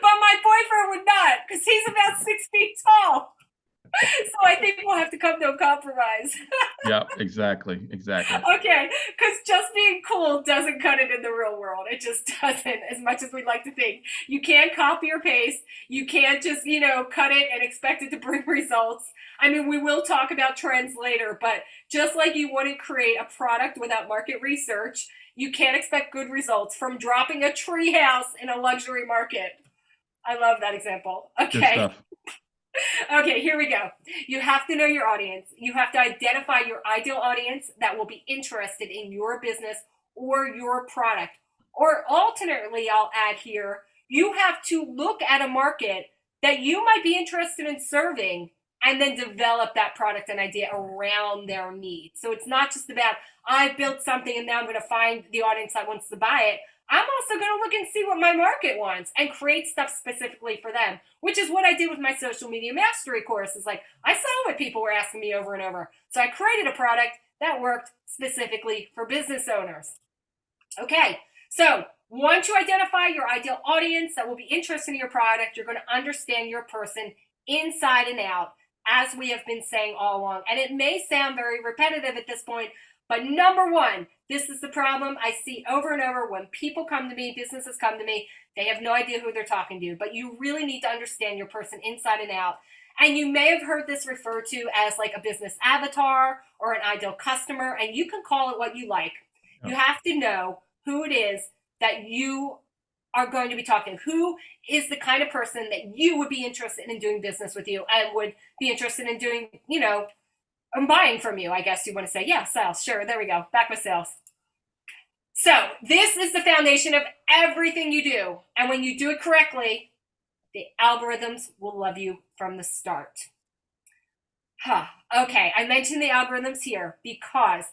Speaker 2: but my boyfriend would not, because he's about 6 feet tall. So I think we'll have to come to a compromise.
Speaker 1: Yeah, exactly, exactly.
Speaker 2: Okay, because just being cool doesn't cut it in the real world. It just doesn't, as much as we'd like to think. You can't copy or paste. You can't just, cut it and expect it to bring results. I mean, we will talk about trends later, but just like you wouldn't create a product without market research, you can't expect good results from dropping a tree house in a luxury market. I love that example.
Speaker 1: Good
Speaker 2: Okay.
Speaker 1: stuff.
Speaker 2: Okay, here we go. You have to know your audience. You have to identify your ideal audience that will be interested in your business or your product. Or alternately, I'll add here, you have to look at a market that you might be interested in serving and then develop that product and idea around their needs. So it's not just about, I built something and now I'm going to find the audience that wants to buy it. I'm also going to look and see what my market wants and create stuff specifically for them, which is what I did with my social media mastery course. Is like, I saw what people were asking me over and over. So I created a product that worked specifically for business owners. Okay, so once you identify your ideal audience that will be interested in your product, you're going to understand your person inside and out, as we have been saying all along. And it may sound very repetitive at this point, But number one, this is the problem I see over and over when people come to me, businesses come to me, they have no idea who they're talking to, but you really need to understand your person inside and out. And you may have heard this referred to as like a business avatar or an ideal customer, and you can call it what you like. You have to know who it is that you are going to be talking to. Who is the kind of person that you would be interested in doing business with you and would be interested in doing, I'm buying from you, I guess you want to say. Yeah, sales. Sure. There we go. Back with sales. So this is the foundation of everything you do. And when you do it correctly, the algorithms will love you from the start. Okay, I mentioned the algorithms here because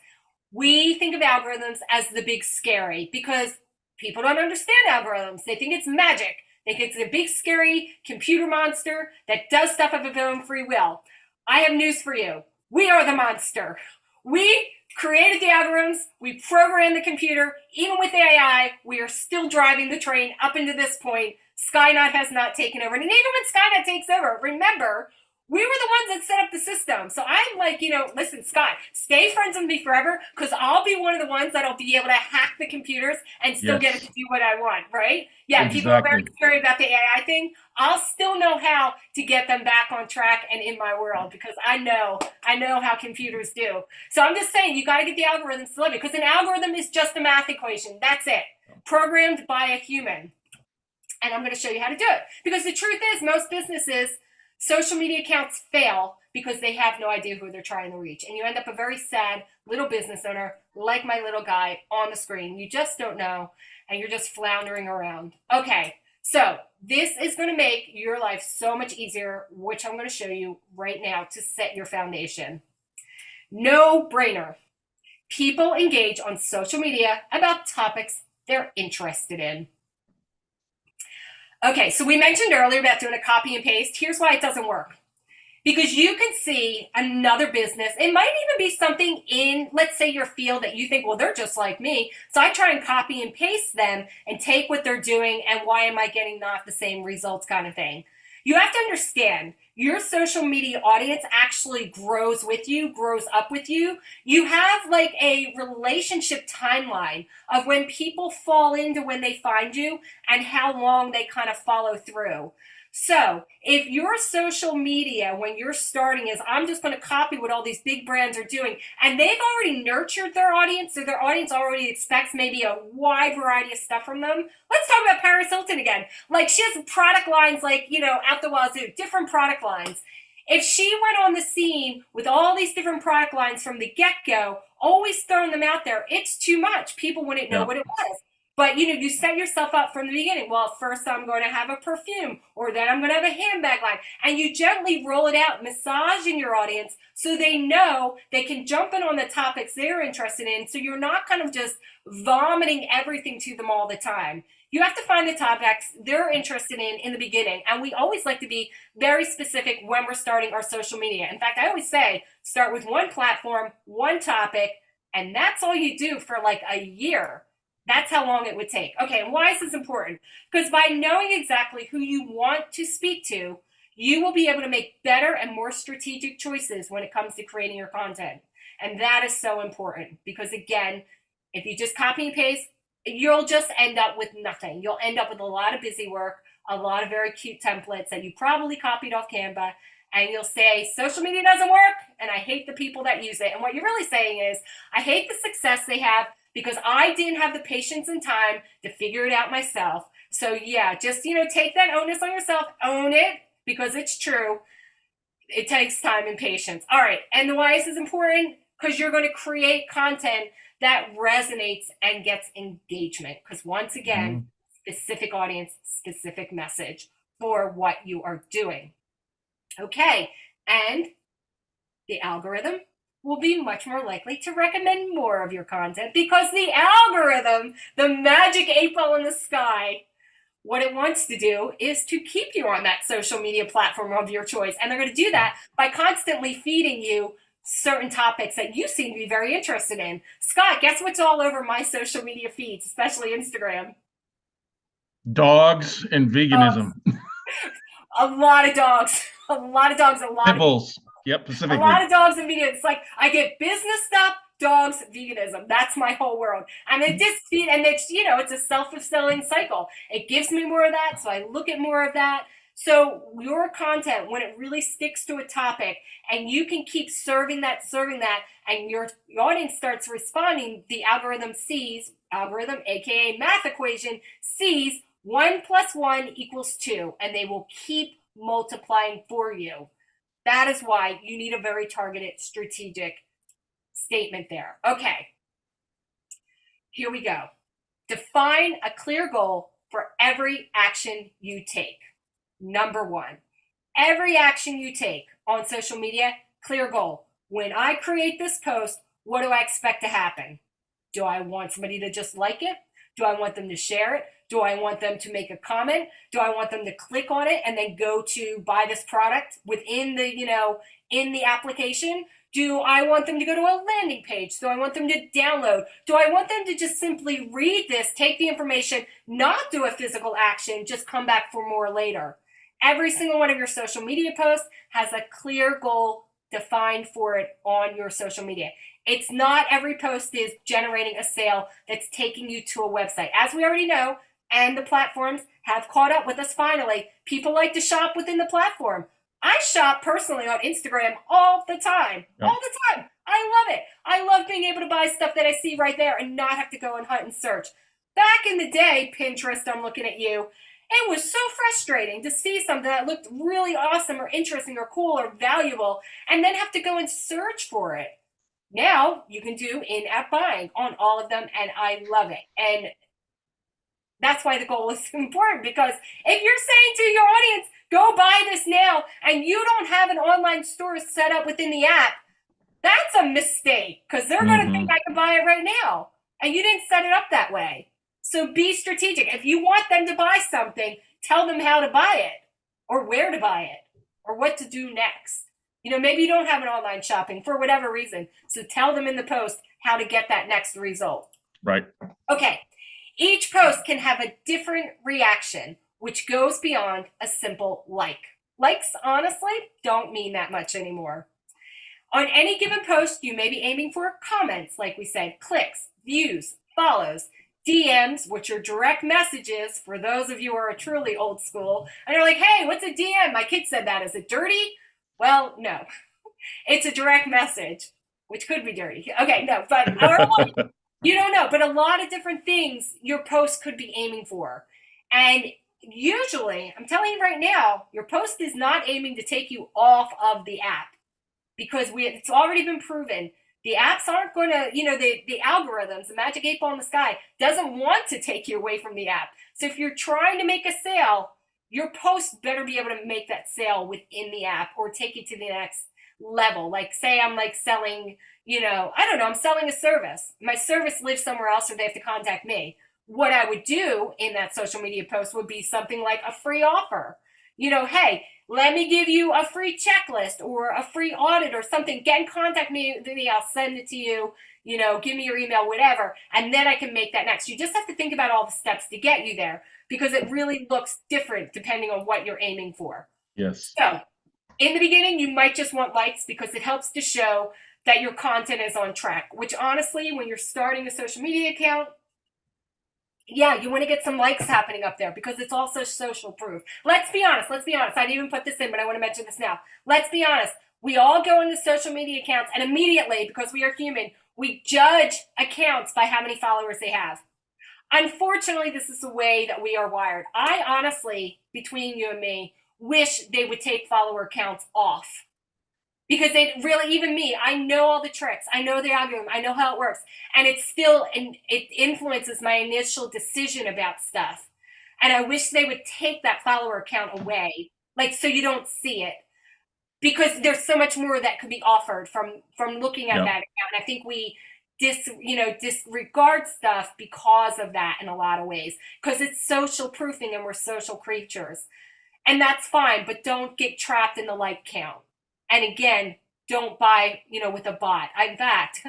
Speaker 2: we think of algorithms as the big scary, because people don't understand algorithms. They think it's magic. They think it's a big scary computer monster that does stuff of its own free will. I have news for you. We are the monster. We created the algorithms. We programmed the computer. Even with AI, we are still driving the train up into this point. Skynet has not taken over. And even when Skynet takes over, remember, we were the ones that set up the system. So I'm like, listen, Scott, stay friends with me forever, because I'll be one of the ones that'll be able to hack the computers and still get it to do what I want, right? Yeah,
Speaker 1: exactly.
Speaker 2: People are very scary about the AI thing. I'll still know how to get them back on track and in my world, because I know how computers do. So I'm just saying, you got to get the algorithms to love you, because an algorithm is just a math equation. That's it. Programmed by a human. And I'm going to show you how to do it. Because the truth is, most businesses, social media accounts fail because they have no idea who they're trying to reach. And you end up a very sad little business owner, like my little guy on the screen. You just don't know, and you're just floundering around. Okay, so this is going to make your life so much easier, which I'm going to show you right now to set your foundation. No brainer. People engage on social media about topics they're interested in. Okay, so we mentioned earlier about doing a copy and paste. Here's why it doesn't work. Because you can see another business. It might even be something in, let's say, your field that you think, well, they're just like me. So I try and copy and paste them and take what they're doing and why am I getting not the same results kind of thing. You have to understand, your social media audience actually grows with you, grows up with you. You have like a relationship timeline of when people fall into when they find you and how long they kind of follow through. So if your social media, when you're starting, is I'm just going to copy what all these big brands are doing, and they've already nurtured their audience, so their audience already expects maybe a wide variety of stuff from them. Let's talk about Paris Hilton again. Like, she has product lines like, out the wazoo, different product lines. If she went on the scene with all these different product lines from the get-go, always throwing them out there, it's too much. People wouldn't know what it was. But, you set yourself up from the beginning. Well, first I'm going to have a perfume, or then I'm going to have a handbag line. And you gently roll it out, massaging your audience so they know they can jump in on the topics they're interested in, so you're not kind of just vomiting everything to them all the time. You have to find the topics they're interested in the beginning. And we always like to be very specific when we're starting our social media. In fact, I always say, start with one platform, one topic, and that's all you do for like a year. That's how long it would take. Okay, and why is this important? Because by knowing exactly who you want to speak to, you will be able to make better and more strategic choices when it comes to creating your content. And that is so important, because again, if you just copy and paste, you'll just end up with nothing. You'll end up with a lot of busy work, a lot of very cute templates that you probably copied off Canva, and you'll say, social media doesn't work, and I hate the people that use it. And what you're really saying is, I hate the success they have, because I didn't have the patience and time to figure it out myself. So yeah, just, take that onus on yourself, own it, because it's true. It takes time and patience. All right, and why is this important? Because you're going to create content that resonates and gets engagement. Because once again, specific audience, specific message for what you are doing. Okay, and the algorithm will be much more likely to recommend more of your content, because the algorithm, the magic 8-ball in the sky, what it wants to do is to keep you on that social media platform of your choice. And they're going to do that by constantly feeding you certain topics that you seem to be very interested in. Scott, guess what's all over my social media feeds, especially Instagram?
Speaker 1: Dogs and veganism.
Speaker 2: A lot of dogs. A lot of dogs. A lot
Speaker 1: Nipples.
Speaker 2: of
Speaker 1: Yep, specifically.
Speaker 2: A lot of dogs and videos. It's like I get business stuff, dogs, veganism. That's my whole world. And it's, it's a self-fulfilling cycle. It gives me more of that, so I look at more of that. So your content, when it really sticks to a topic and you can keep serving that, and your audience starts responding, the algorithm, aka math equation, sees 1 + 1 = 2, and they will keep multiplying for you. That is why you need a very targeted, strategic statement there. Okay, here we go. Define a clear goal for every action you take. Number 1, every action you take on social media, clear goal. When I create this post, what do I expect to happen? Do I want somebody to just like it? Do I want them to share it? Do I want them to make a comment? Do I want them to click on it and then go to buy this product within the, in the application? Do I want them to go to a landing page? Do I want them to download? Do I want them to just simply read this, take the information, not do a physical action, just come back for more later? Every single one of your social media posts has a clear goal defined for it on your social media. It's not every post is generating a sale that's taking you to a website. As we already know, and the platforms have caught up with us finally, people like to shop within the platform. I shop personally on Instagram all the time. Yep. All the time. I love it. I love being able to buy stuff that I see right there and not have to go and hunt and search. Back in the day, Pinterest, I'm looking at you, it was so frustrating to see something that looked really awesome or interesting or cool or valuable and then have to go and search for it. Now you can do in-app buying on all of them, and I love it. And that's why the goal is important, because if you're saying to your audience, go buy this now, and you don't have an online store set up within the app, that's a mistake, because they're going to think I can buy it right now. And you didn't set it up that way. So be strategic. If you want them to buy something, tell them how to buy it, or where to buy it, or what to do next. Maybe you don't have an online shopping for whatever reason. So tell them in the post how to get that next result.
Speaker 1: Right.
Speaker 2: Okay. Each post can have a different reaction, which goes beyond a simple like. Likes, honestly, don't mean that much anymore. On any given post, you may be aiming for comments, like we said, clicks, views, follows, DMs, which are direct messages for those of you who are truly old school. And you're like, hey, what's a DM? My kid said that. Is it dirty? Well, no. It's a direct message, which could be dirty. Okay, no, but you don't know. But a lot of different things your post could be aiming for. And usually, I'm telling you right now, your post is not aiming to take you off of the app, because it's already been proven. The apps aren't going to, the algorithms, the magic 8 ball in the sky, doesn't want to take you away from the app. So if you're trying to make a sale, your post better be able to make that sale within the app or take it to the next level. Like, say I'm like selling, I'm selling a service. My service lives somewhere else, or they have to contact me. What I would do in that social media post would be something like a free offer. Hey, let me give you a free checklist or a free audit or something. Get in contact me. I'll send it to you. Give me your email, whatever. And then I can make that next. You just have to think about all the steps to get you there, because it really looks different depending on what you're aiming for.
Speaker 1: Yes.
Speaker 2: So in the beginning, you might just want likes, because it helps to show that your content is on track, which honestly, when you're starting a social media account, yeah, you want to get some likes happening up there, because it's also social proof. Let's be honest. I didn't even put this in, but I want to mention this now. Let's be honest. We all go into social media accounts, and immediately, because we are human, we judge accounts by how many followers they have. Unfortunately, this is the way that we are wired. I honestly, between you and me, wish they would take follower counts off. Because they really, even me, I know all the tricks. I know the algorithm. I know how it works. And it influences my initial decision about stuff. And I wish they would take that follower count away, so you don't see it. Because there's so much more that could be offered from looking at that account. And I think we disregard stuff because of that in a lot of ways. Because it's social proofing and we're social creatures. And that's fine, but don't get trapped in the like count. And again, don't buy, with a bot. In fact,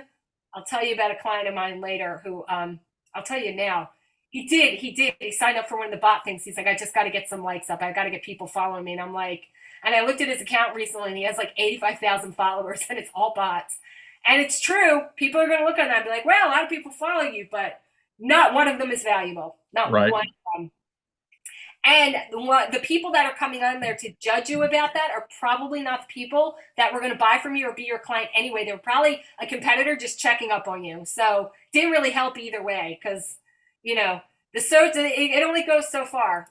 Speaker 2: I'll tell you about a client of mine later who, I'll tell you now, he did. He signed up for one of the bot things. He's like, I just got to get some likes up. I got to get people following me. And I'm like, and I looked at his account recently, and he has like 85,000 followers, and it's all bots. And it's true. People are going to look at that and be like, well, a lot of people follow you, but not one of them is valuable. Not
Speaker 1: Right.
Speaker 2: one of them. And the people that are coming on there to judge you about that are probably not the people that were going to buy from you or be your client anyway. They were probably a competitor just checking up on you. So didn't really help either way because, you know, it only goes so far.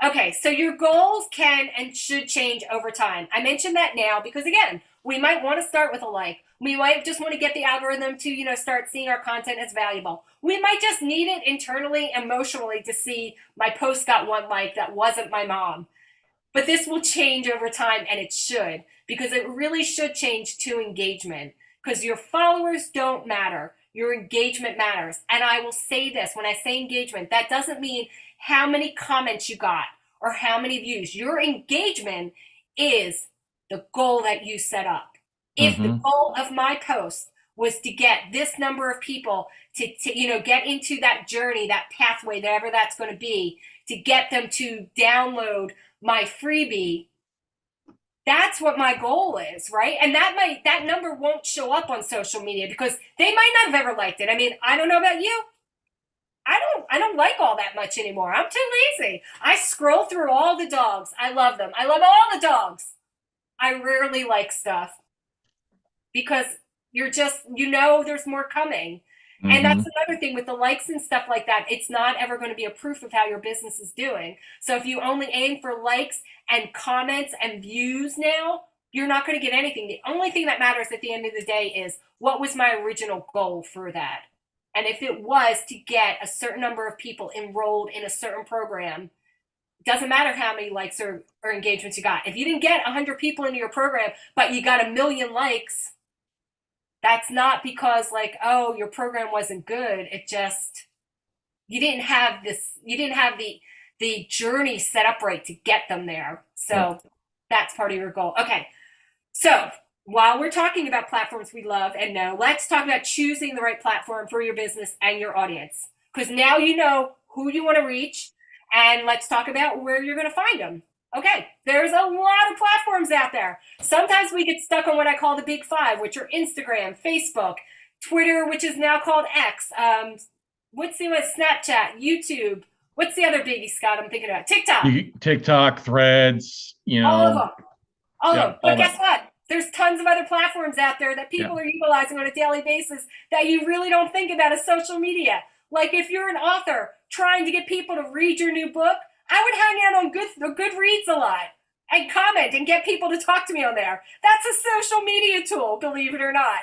Speaker 2: Okay, so your goals can and should change over time. I mentioned that now because, again, we might want to start with a like. We might just want to get the algorithm to, start seeing our content as valuable. We might just need it internally, emotionally to see my post got one like that wasn't my mom. But this will change over time, and it should, because it really should change to engagement, because your followers don't matter. Your engagement matters. And I will say this, when I say engagement, that doesn't mean how many comments you got or how many views. Your engagement is the goal that you set up. If the goal of my post was to get this number of people to get into that journey, that pathway, whatever that's going to be, to get them to download my freebie, that's what my goal is, right? And that number won't show up on social media because they might not have ever liked it. I mean, I don't know about you. I don't like all that much anymore. I'm too lazy. I scroll through all the dogs. I love them. I love all the dogs. I rarely like stuff because you're just, there's more coming. And that's another thing with the likes and stuff like that. It's not ever going to be a proof of how your business is doing. So if you only aim for likes and comments and views now, you're not going to get anything. The only thing that matters at the end of the day is what was my original goal for that? And if it was to get a certain number of people enrolled in a certain program, it doesn't matter how many likes or engagements you got. If you didn't get 100 people into your program, but you got 1 million likes, that's not because your program wasn't good. It just, you didn't have the journey set up right to get them there. So that's part of your goal. Okay. So while we're talking about platforms we love and know, let's talk about choosing the right platform for your business and your audience. Because now you know who you want to reach, and let's talk about where you're going to find them. Okay, there's a lot of platforms out there. Sometimes we get stuck on what I call the big five, which are Instagram, Facebook, Twitter, which is now called X. Snapchat, YouTube. What's the other biggie, Scott? I'm thinking about TikTok.
Speaker 1: TikTok, Threads,
Speaker 2: All of them. All of them. But guess what? There's tons of other platforms out there that people are utilizing on a daily basis that you really don't think about as social media. Like if you're an author trying to get people to read your new book, I would hang out on Goodreads a lot and comment and get people to talk to me on there. That's a social media tool, believe it or not.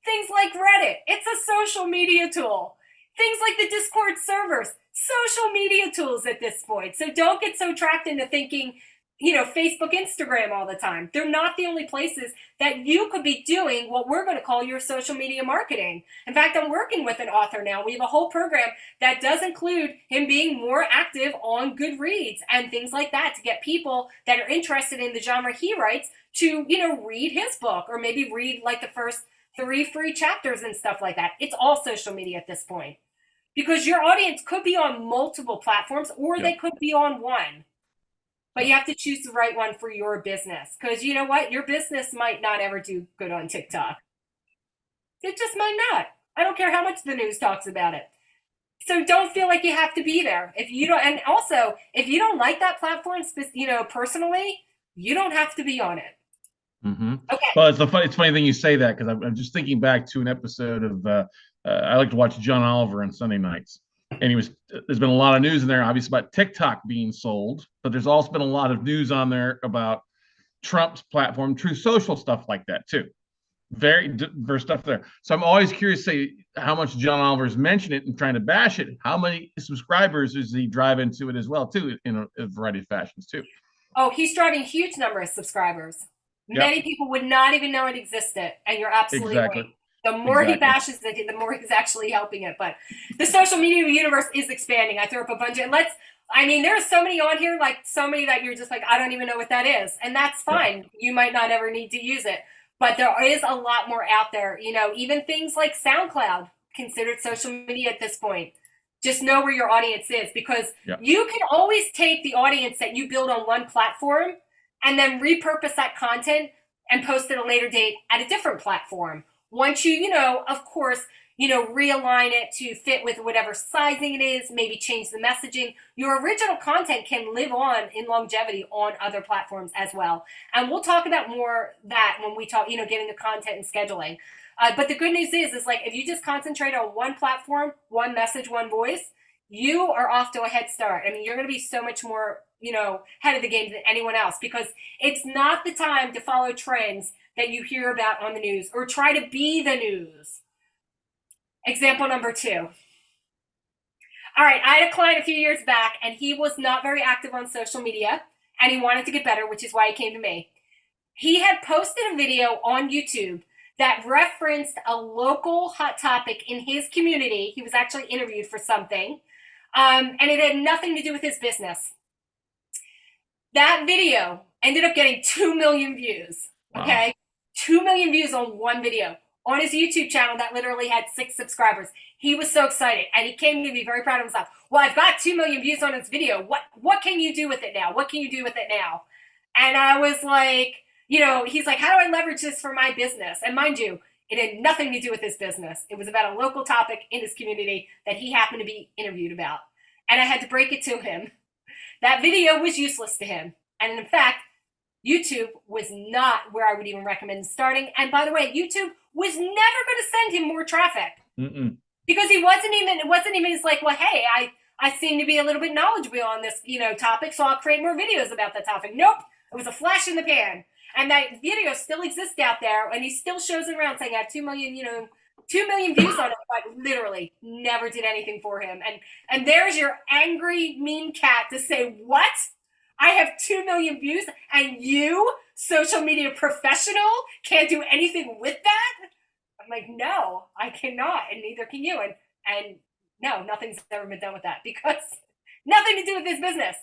Speaker 2: Things like Reddit, it's a social media tool. Things like the Discord servers, social media tools at this point. So don't get so trapped into thinking, Facebook, Instagram all the time. They're not the only places that you could be doing what we're going to call your social media marketing. In fact, I'm working with an author now. We have a whole program that does include him being more active on Goodreads and things like that to get people that are interested in the genre he writes to, read his book or maybe read the first 3 free chapters and stuff like that. It's all social media at this point because your audience could be on multiple platforms or they could be on one. But you have to choose the right one for your business. Because you know what? Your business might not ever do good on TikTok. It just might not. I don't care how much the news talks about it. So don't feel like you have to be there. If you don't, and also, if you don't like that platform, personally, you don't have to be on it. Okay.
Speaker 1: Well, it's funny thing you say that because I'm just thinking back to an episode of, I like to watch John Oliver on Sunday nights. And there's been a lot of news in there, obviously, about TikTok being sold, but there's also been a lot of news on there about Trump's platform, Truth Social, stuff like that, too. Very diverse stuff there. So I'm always curious to say how much John Oliver's mentioned it and trying to bash it. How many subscribers does he drive into it as well, too, in a variety of fashions, too?
Speaker 2: Oh, he's driving a huge number of subscribers. Many people would not even know it existed, and you're absolutely right. The more he bashes it, the more he's actually helping it. But the social media universe is expanding. I threw up a bunch of, there are so many on here, so many that you're just I don't even know what that is. And that's fine. Yeah. You might not ever need to use it. But there is a lot more out there. Even things like SoundCloud, considered social media at this point. Just know where your audience is because you can always take the audience that you build on one platform and then repurpose that content and post at a later date at a different platform. Once you know, of course, realign it to fit with whatever sizing it is, maybe change the messaging, your original content can live on in longevity on other platforms as well. And we'll talk about more that when we talk, getting the content and scheduling. But the good news is like, if you just concentrate on one platform, one message, one voice, you are off to a head start. I mean, you're going to be so much more, head of the game than anyone else, because it's not the time to follow trends that you hear about on the news or try to be the news. Example number 2. All right, I had a client a few years back, and he was not very active on social media, and he wanted to get better, which is why he came to me. He had posted a video on YouTube that referenced a local hot topic in his community. He was actually interviewed for something, and it had nothing to do with his business. That video ended up getting 2 million views, okay? Wow. 2 million views on one video on his YouTube channel that literally had 6 subscribers. He was so excited, and he came to me very proud of himself. Well, I've got 2 million views on this video. What can you do with it now? What can you do with it now? And I was like, he's like, how do I leverage this for my business? And mind you, it had nothing to do with his business. It was about a local topic in his community that he happened to be interviewed about. And I had to break it to him. That video was useless to him. And in fact, YouTube was not where I would even recommend starting. And by the way, YouTube was never going to send him more traffic. Because it wasn't even just like, well, hey, I seem to be a little bit knowledgeable on this, topic, so I'll create more videos about that topic. Nope. It was a flash in the pan. And that video still exists out there, and he still shows it around saying I have 2 million, 2 million views on it, but literally never did anything for him. And there's your angry, mean cat to say, what? I have 2 million views, and you, social media professional, can't do anything with that? I'm like, no, I cannot, and neither can you. And no, nothing's ever been done with that, because nothing to do with this business.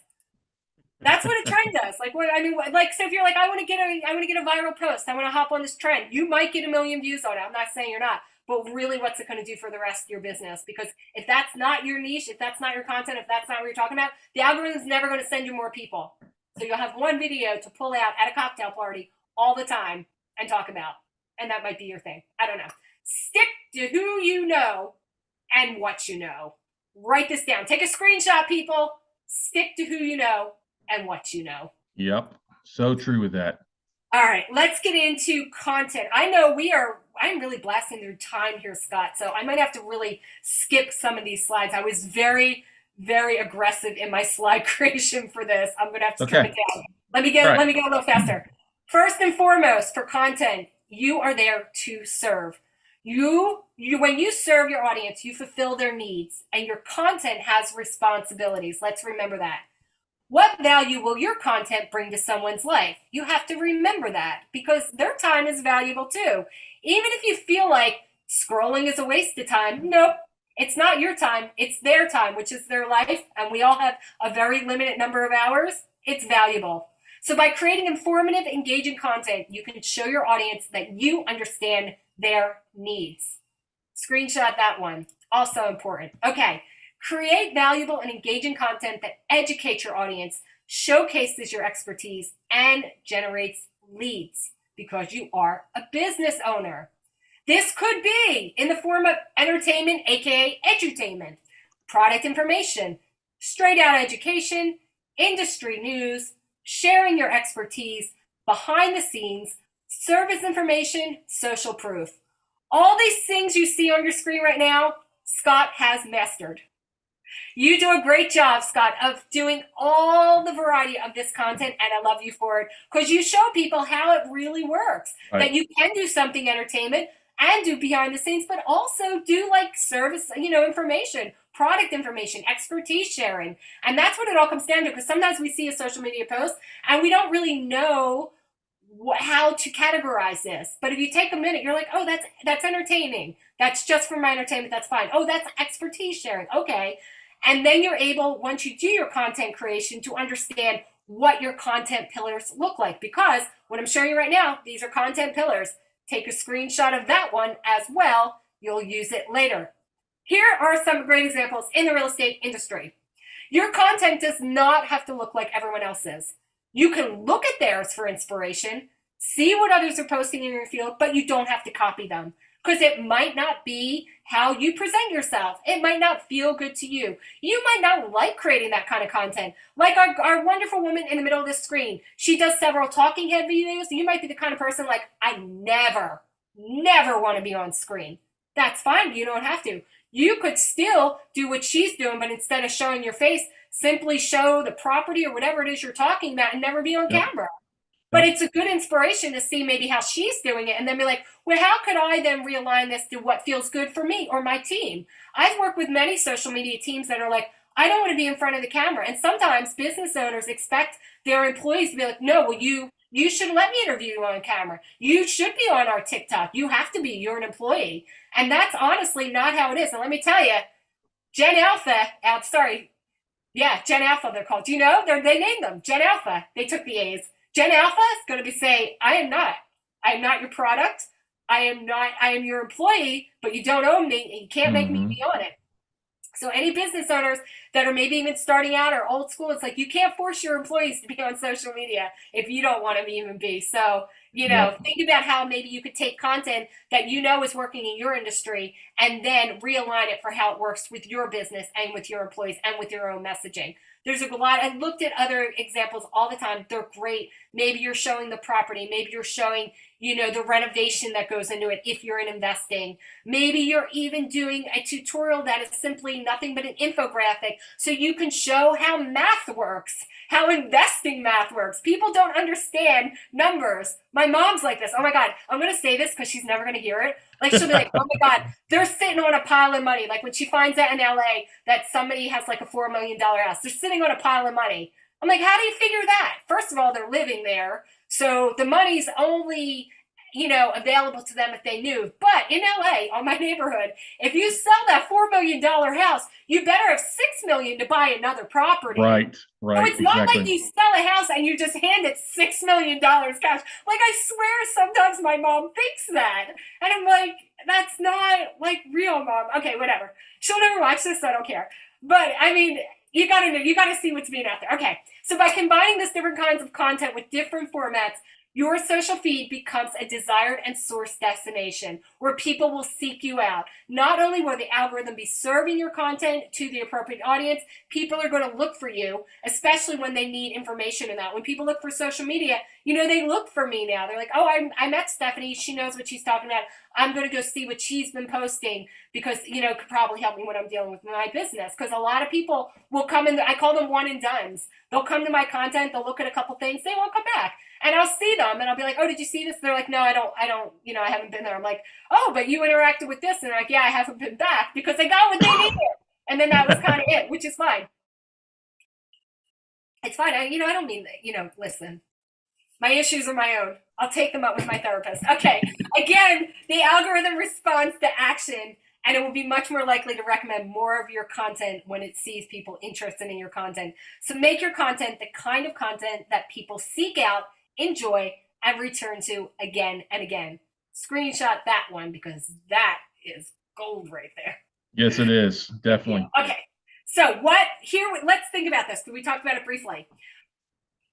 Speaker 2: That's what a trend does. Like, what I mean, like, so if you're like, I want to get a viral post, I want to hop on this trend, you might get 1 million views on it. I'm not saying you're not, but really, what's it going to do for the rest of your business? Because if that's not your niche, if that's not your content, if that's not what you're talking about, the algorithm's never going to send you more people. So you'll have one video to pull out at a cocktail party all the time and talk about, and that might be your thing. I don't know. Stick to who you know and what you know. Write this down. Take a screenshot, people. Stick to who you know and what you know.
Speaker 1: Yep. So true with that.
Speaker 2: All right, let's get into content. I know I'm really blasting through time here, Scott, so I might have to really skip some of these slides. I was very, very aggressive in my slide creation for this. I'm going to have to cut it down. Let me go a little faster. First and foremost, for content, you are there to serve. When you serve your audience, you fulfill their needs, and your content has responsibilities. Let's remember that. What value will your content bring to someone's life? You have to remember that, because their time is valuable too. Even if you feel like scrolling is a waste of time, nope, it's not your time. It's their time, which is their life. And we all have a very limited number of hours. It's valuable. So by creating informative, engaging content, you can show your audience that you understand their needs. Screenshot that one. Also important. Okay. Create valuable and engaging content that educates your audience, showcases your expertise, and generates leads, because you are a business owner. This could be in the form of entertainment, aka edutainment, product information, straight out education, industry news, sharing your expertise, behind the scenes, service information, social proof. All these things you see on your screen right now, Scott has mastered. You do a great job, Scott, of doing all the variety of this content, and I love you for it, because you show people how it really works. Right. That you can do something entertainment and do behind the scenes, but also do like service, information, product information, expertise sharing. And that's what it all comes down to, because sometimes we see a social media post and we don't really know how to categorize this. But if you take a minute, you're like, oh, that's entertaining. That's just for my entertainment. That's fine. Oh, that's expertise sharing. Okay. And then you're able, once you do your content creation, to understand what your content pillars look like. Because what I'm showing you right now, these are content pillars. Take a screenshot of that one as well. You'll use it later. Here are some great examples in the real estate industry. Your content does not have to look like everyone else's. You can look at theirs for inspiration, see what others are posting in your field, but you don't have to copy them. because it might not be how you present yourself. It might not feel good to you. You might not like creating that kind of content. Like our wonderful woman in the middle of the screen, she does several talking head videos. You might be the kind of person like, I never want to be on screen. That's fine. You don't have to. You could still do what she's doing, but instead of showing your face, simply show the property or whatever it is you're talking about and never be on camera. But it's a good inspiration to see maybe how she's doing it and then be like, well, how could I then realign this to what feels good for me or my team? I've worked with many social media teams that are like, I don't want to be in front of the camera. And sometimes business owners expect their employees to be like, no, well, you should let me interview you on camera. You should be on our TikTok. You have to be. You're an employee. And that's honestly not how it is. And let me tell you, Gen Alpha, Gen Alpha they're called. Do you know? They named them Gen Alpha. They took the A's. Gen Alpha is going to be saying, I am not your product. I am your employee, but you don't own me and you can't make me be on it. So any business owners that are maybe even starting out or old school, it's like you can't force your employees to be on social media if you don't want to even be. So, think about how maybe you could take content that is working in your industry and then realign it for how it works with your business and with your employees and with your own messaging. There's a lot. I looked at other examples all the time. They're great. Maybe you're showing the property. Maybe you're showing, the renovation that goes into it if you're in investing. Maybe you're even doing a tutorial that is simply nothing but an infographic so you can show how math works, how investing math works. People don't understand numbers. My mom's like this. Oh my God, I'm going to say this because she's never going to hear it. Like she'll be like, oh my God, they're sitting on a pile of money. Like when she finds out in LA that somebody has like a $4 million house, they're sitting on a pile of money. I'm like, how do you figure that? First of all, they're living there. So the money's only, available to them if they knew. But in LA, on my neighborhood, if you sell that $4 million house, you better have $6 million to buy another property.
Speaker 1: Right.
Speaker 2: So it's not like you sell a house and you just hand it $6 million cash. Like I swear sometimes my mom thinks that. And I'm like, that's not like real, Mom. Okay, whatever. She'll never watch this, so I don't care. But I mean, you gotta see what's being out there. Okay. So by combining this different kinds of content with different formats, your social feed becomes a desired and source destination where people will seek you out. Not only will the algorithm be serving your content to the appropriate audience, people are going to look for you, especially when they need information in that. When people look for social media, they look for me now. They're like, oh, I met Stefanie. She knows what she's talking about. I'm going to go see what she's been posting because, could probably help me when I'm dealing with my business. Because a lot of people will come in, I call them one and dones. They'll come to my content. They'll look at a couple things. They won't come back. And I'll see them and I'll be like, oh, did you see this? They're like, no, I don't, I haven't been there. I'm like, oh, but you interacted with this. And they're like, yeah, I haven't been back because they got what they needed. And then that was kind of it, which is fine. It's fine. I don't mean that, listen, my issues are my own. I'll take them up with my therapist. Okay. Again, the algorithm responds to action and it will be much more likely to recommend more of your content when it sees people interested in your content. So make your content the kind of content that people seek out, enjoy, and return to again and again. Screenshot that one because that is gold right there.
Speaker 1: Yes, it is. Definitely.
Speaker 2: Okay. So let's think about this because we talked about it briefly.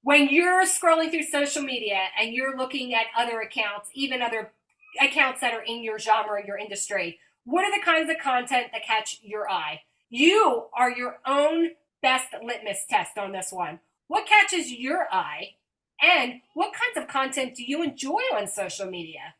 Speaker 2: When you're scrolling through social media and you're looking at other accounts, even other accounts that are in your genre, your industry, what are the kinds of content that catch your eye? You are your own best litmus test on this one. What catches your eye? And what kinds of content do you enjoy on social media?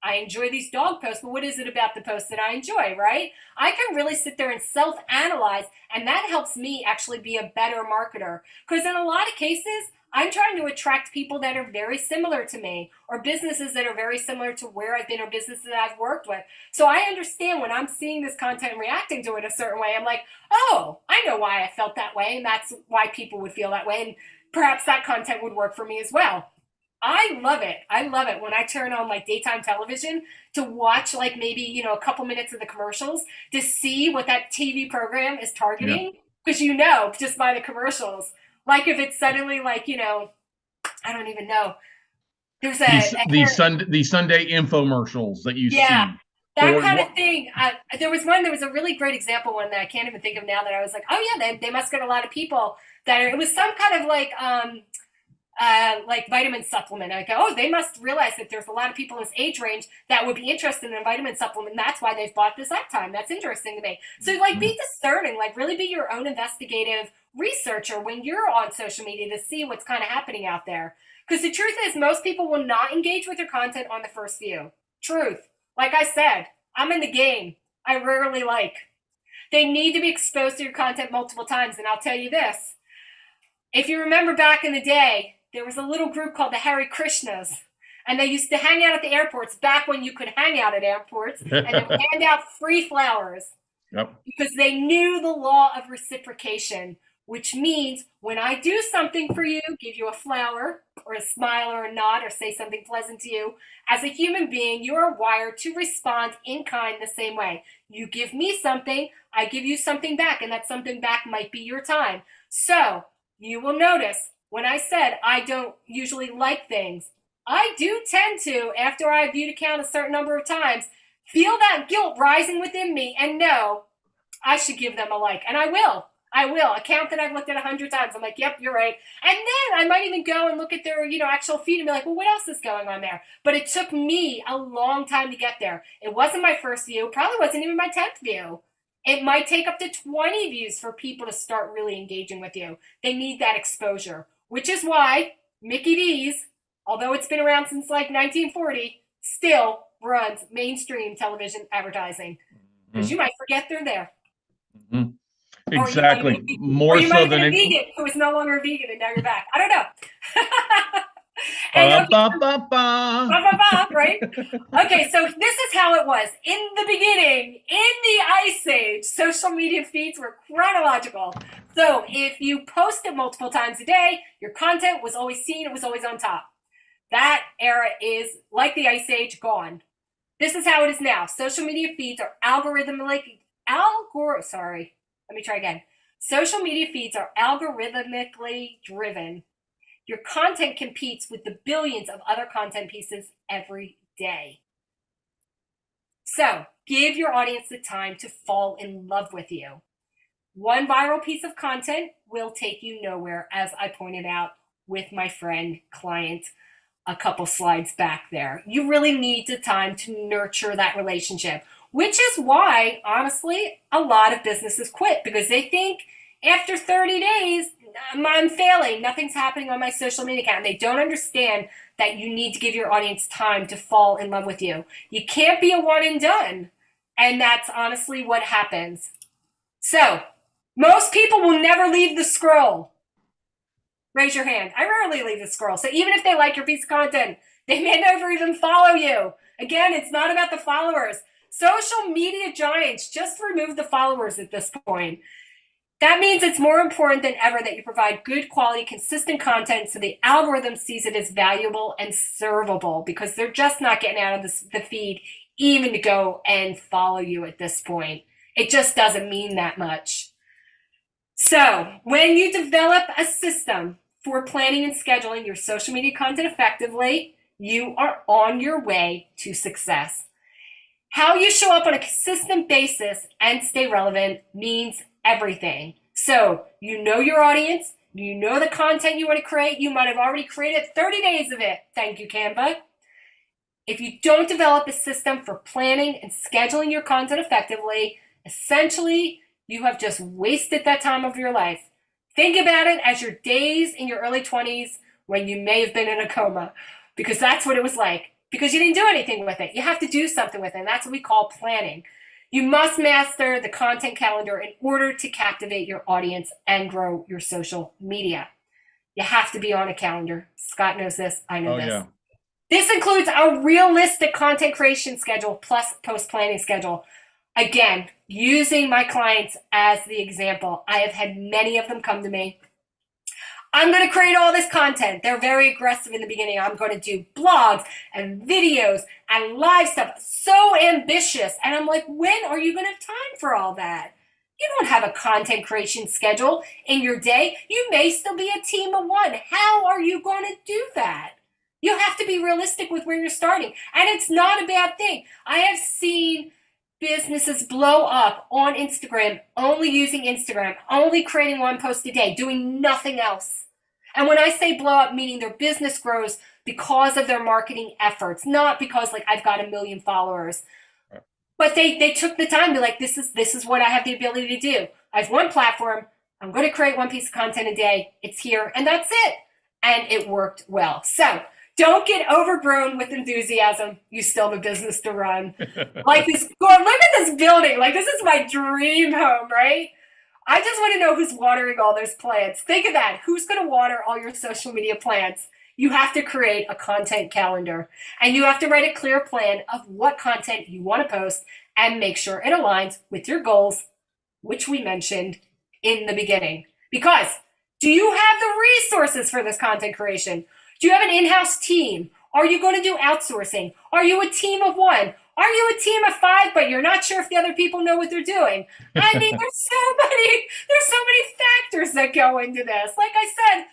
Speaker 2: I enjoy these dog posts, but what is it about the posts that I enjoy, right? I can really sit there and self-analyze, and that helps me actually be a better marketer. Because in a lot of cases, I'm trying to attract people that are very similar to me or businesses that are very similar to where I've been or businesses that I've worked with. So I understand when I'm seeing this content and reacting to it a certain way, I'm like, oh, I know why I felt that way, and that's why people would feel that way. And perhaps that content would work for me as well. I love it. I love it when I turn on like daytime television to watch like maybe, a couple minutes of the commercials to see what that TV program is targeting. Because just by the commercials, like if it's suddenly like, I don't even know. There's
Speaker 1: these Sunday infomercials that you see.
Speaker 2: That kind of thing. There was a really great example one that I can't even think of now that I was like, oh yeah, they must get a lot of people it was some kind of like, like vitamin supplement. I go, oh, they must realize that there's a lot of people in this age range that would be interested in a vitamin supplement. That's why they've bought this lifetime. That's interesting to me. So like be discerning, like really be your own investigative researcher when you're on social media to see what's kind of happening out there. Because the truth is most people will not engage with your content on the first view. Truth. Like I said, I'm in the game. I rarely like. They need to be exposed to your content multiple times. And I'll tell you this. If you remember back in the day, there was a little group called the Hare Krishnas. And they used to hang out at the airports back when you could hang out at airports. And they would hand out free flowers.
Speaker 1: Yep.
Speaker 2: Because they knew the law of reciprocation, which means when I do something for you, give you a flower or a smile or a nod or say something pleasant to you, as a human being, you are wired to respond in kind the same way. You give me something, I give you something back, and that something back might be your time. So you will notice when I said I don't usually like things, I do tend to, after I've viewed account a certain number of times, feel that guilt rising within me and know I should give them a like. And I will. Account that I've looked at 100 times. I'm like, yep, you're right. And then I might even go and look at their, actual feed and be like, well, what else is going on there? But it took me a long time to get there. It wasn't my first view. Probably wasn't even my 10th view. It might take up to 20 views for people to start really engaging with you. They need that exposure, which is why Mickey D's, although it's been around since like 1940, still runs mainstream television advertising. Because you might forget they're there.
Speaker 1: Mm-hmm. Exactly. More so than
Speaker 2: a vegan who is no longer a vegan and now you're back. I don't know. Right? Okay, so this is how it was. In the beginning, in the Ice Age, social media feeds were chronological. So if you posted multiple times a day, your content was always seen, it was always on top. That era is, like the Ice Age, gone. This is how it is now. Social media feeds are Social media feeds are algorithmically driven. Your content competes with the billions of other content pieces every day. So give your audience the time to fall in love with you. One viral piece of content will take you nowhere, as I pointed out with my friend client a couple slides back there. You really need the time to nurture that relationship, which is why, honestly, a lot of businesses quit because they think after 30 days, I'm failing. Nothing's happening on my social media account. They don't understand that you need to give your audience time to fall in love with you. You can't be a one and done. And that's honestly what happens. So most people will never leave the scroll. Raise your hand. I rarely leave the scroll. So even if they like your piece of content, they may never even follow you. Again, it's not about the followers. Social media giants just remove the followers at this point. That means it's more important than ever that you provide good quality, consistent content so the algorithm sees it as valuable and servable because they're just not getting out of the feed even to go and follow you at this point. It just doesn't mean that much. So when you develop a system for planning and scheduling your social media content effectively, you are on your way to success. How you show up on a consistent basis and stay relevant means everything. So you know your audience, you know the content you want to create, you might have already created 30 days of it. Thank you, Canva. If you don't develop a system for planning and scheduling your content effectively, essentially you have just wasted that time of your life. Think about it as your days in your early 20s when you may have been in a coma, because that's what it was like, because you didn't do anything with it. You have to do something with it, and that's what we call planning. You must master the content calendar in order to captivate your audience and grow your social media. You have to be on a calendar. Scott knows this. I know this. Yeah. This includes a realistic content creation schedule plus post-planning schedule. Again, using my clients as the example, I have had many of them come to me. I'm going to create all this content. They're very aggressive in the beginning. I'm going to do blogs and videos and live stuff. So ambitious. And I'm like, when are you going to have time for all that? You don't have a content creation schedule in your day. You may still be a team of one. How are you going to do that? You have to be realistic with where you're starting. And it's not a bad thing. I have seen businesses blow up on Instagram, only using Instagram, only creating one post a day, doing nothing else. And when I say blow up, meaning their business grows because of their marketing efforts, not because like I've got 1 million followers. But they took the time to be like, this is what I have the ability to do. I have one platform. I'm going to create one piece of content a day. It's here, and that's it. And it worked well. So don't get overgrown with enthusiasm. You still have a business to run. Like this, look at this building. Like, this is my dream home, right? I just want to know who's watering all those plants. Think of that. Who's going to water all your social media plants? You have to create a content calendar, and you have to write a clear plan of what content you want to post and make sure it aligns with your goals, which we mentioned in the beginning. Because do you have the resources for this content creation? Do you have an in-house team? Are you going to do outsourcing? Are you a team of one? Are you a team of 5, but you're not sure if the other people know what they're doing? I mean, there's so many factors that go into this. Like I said,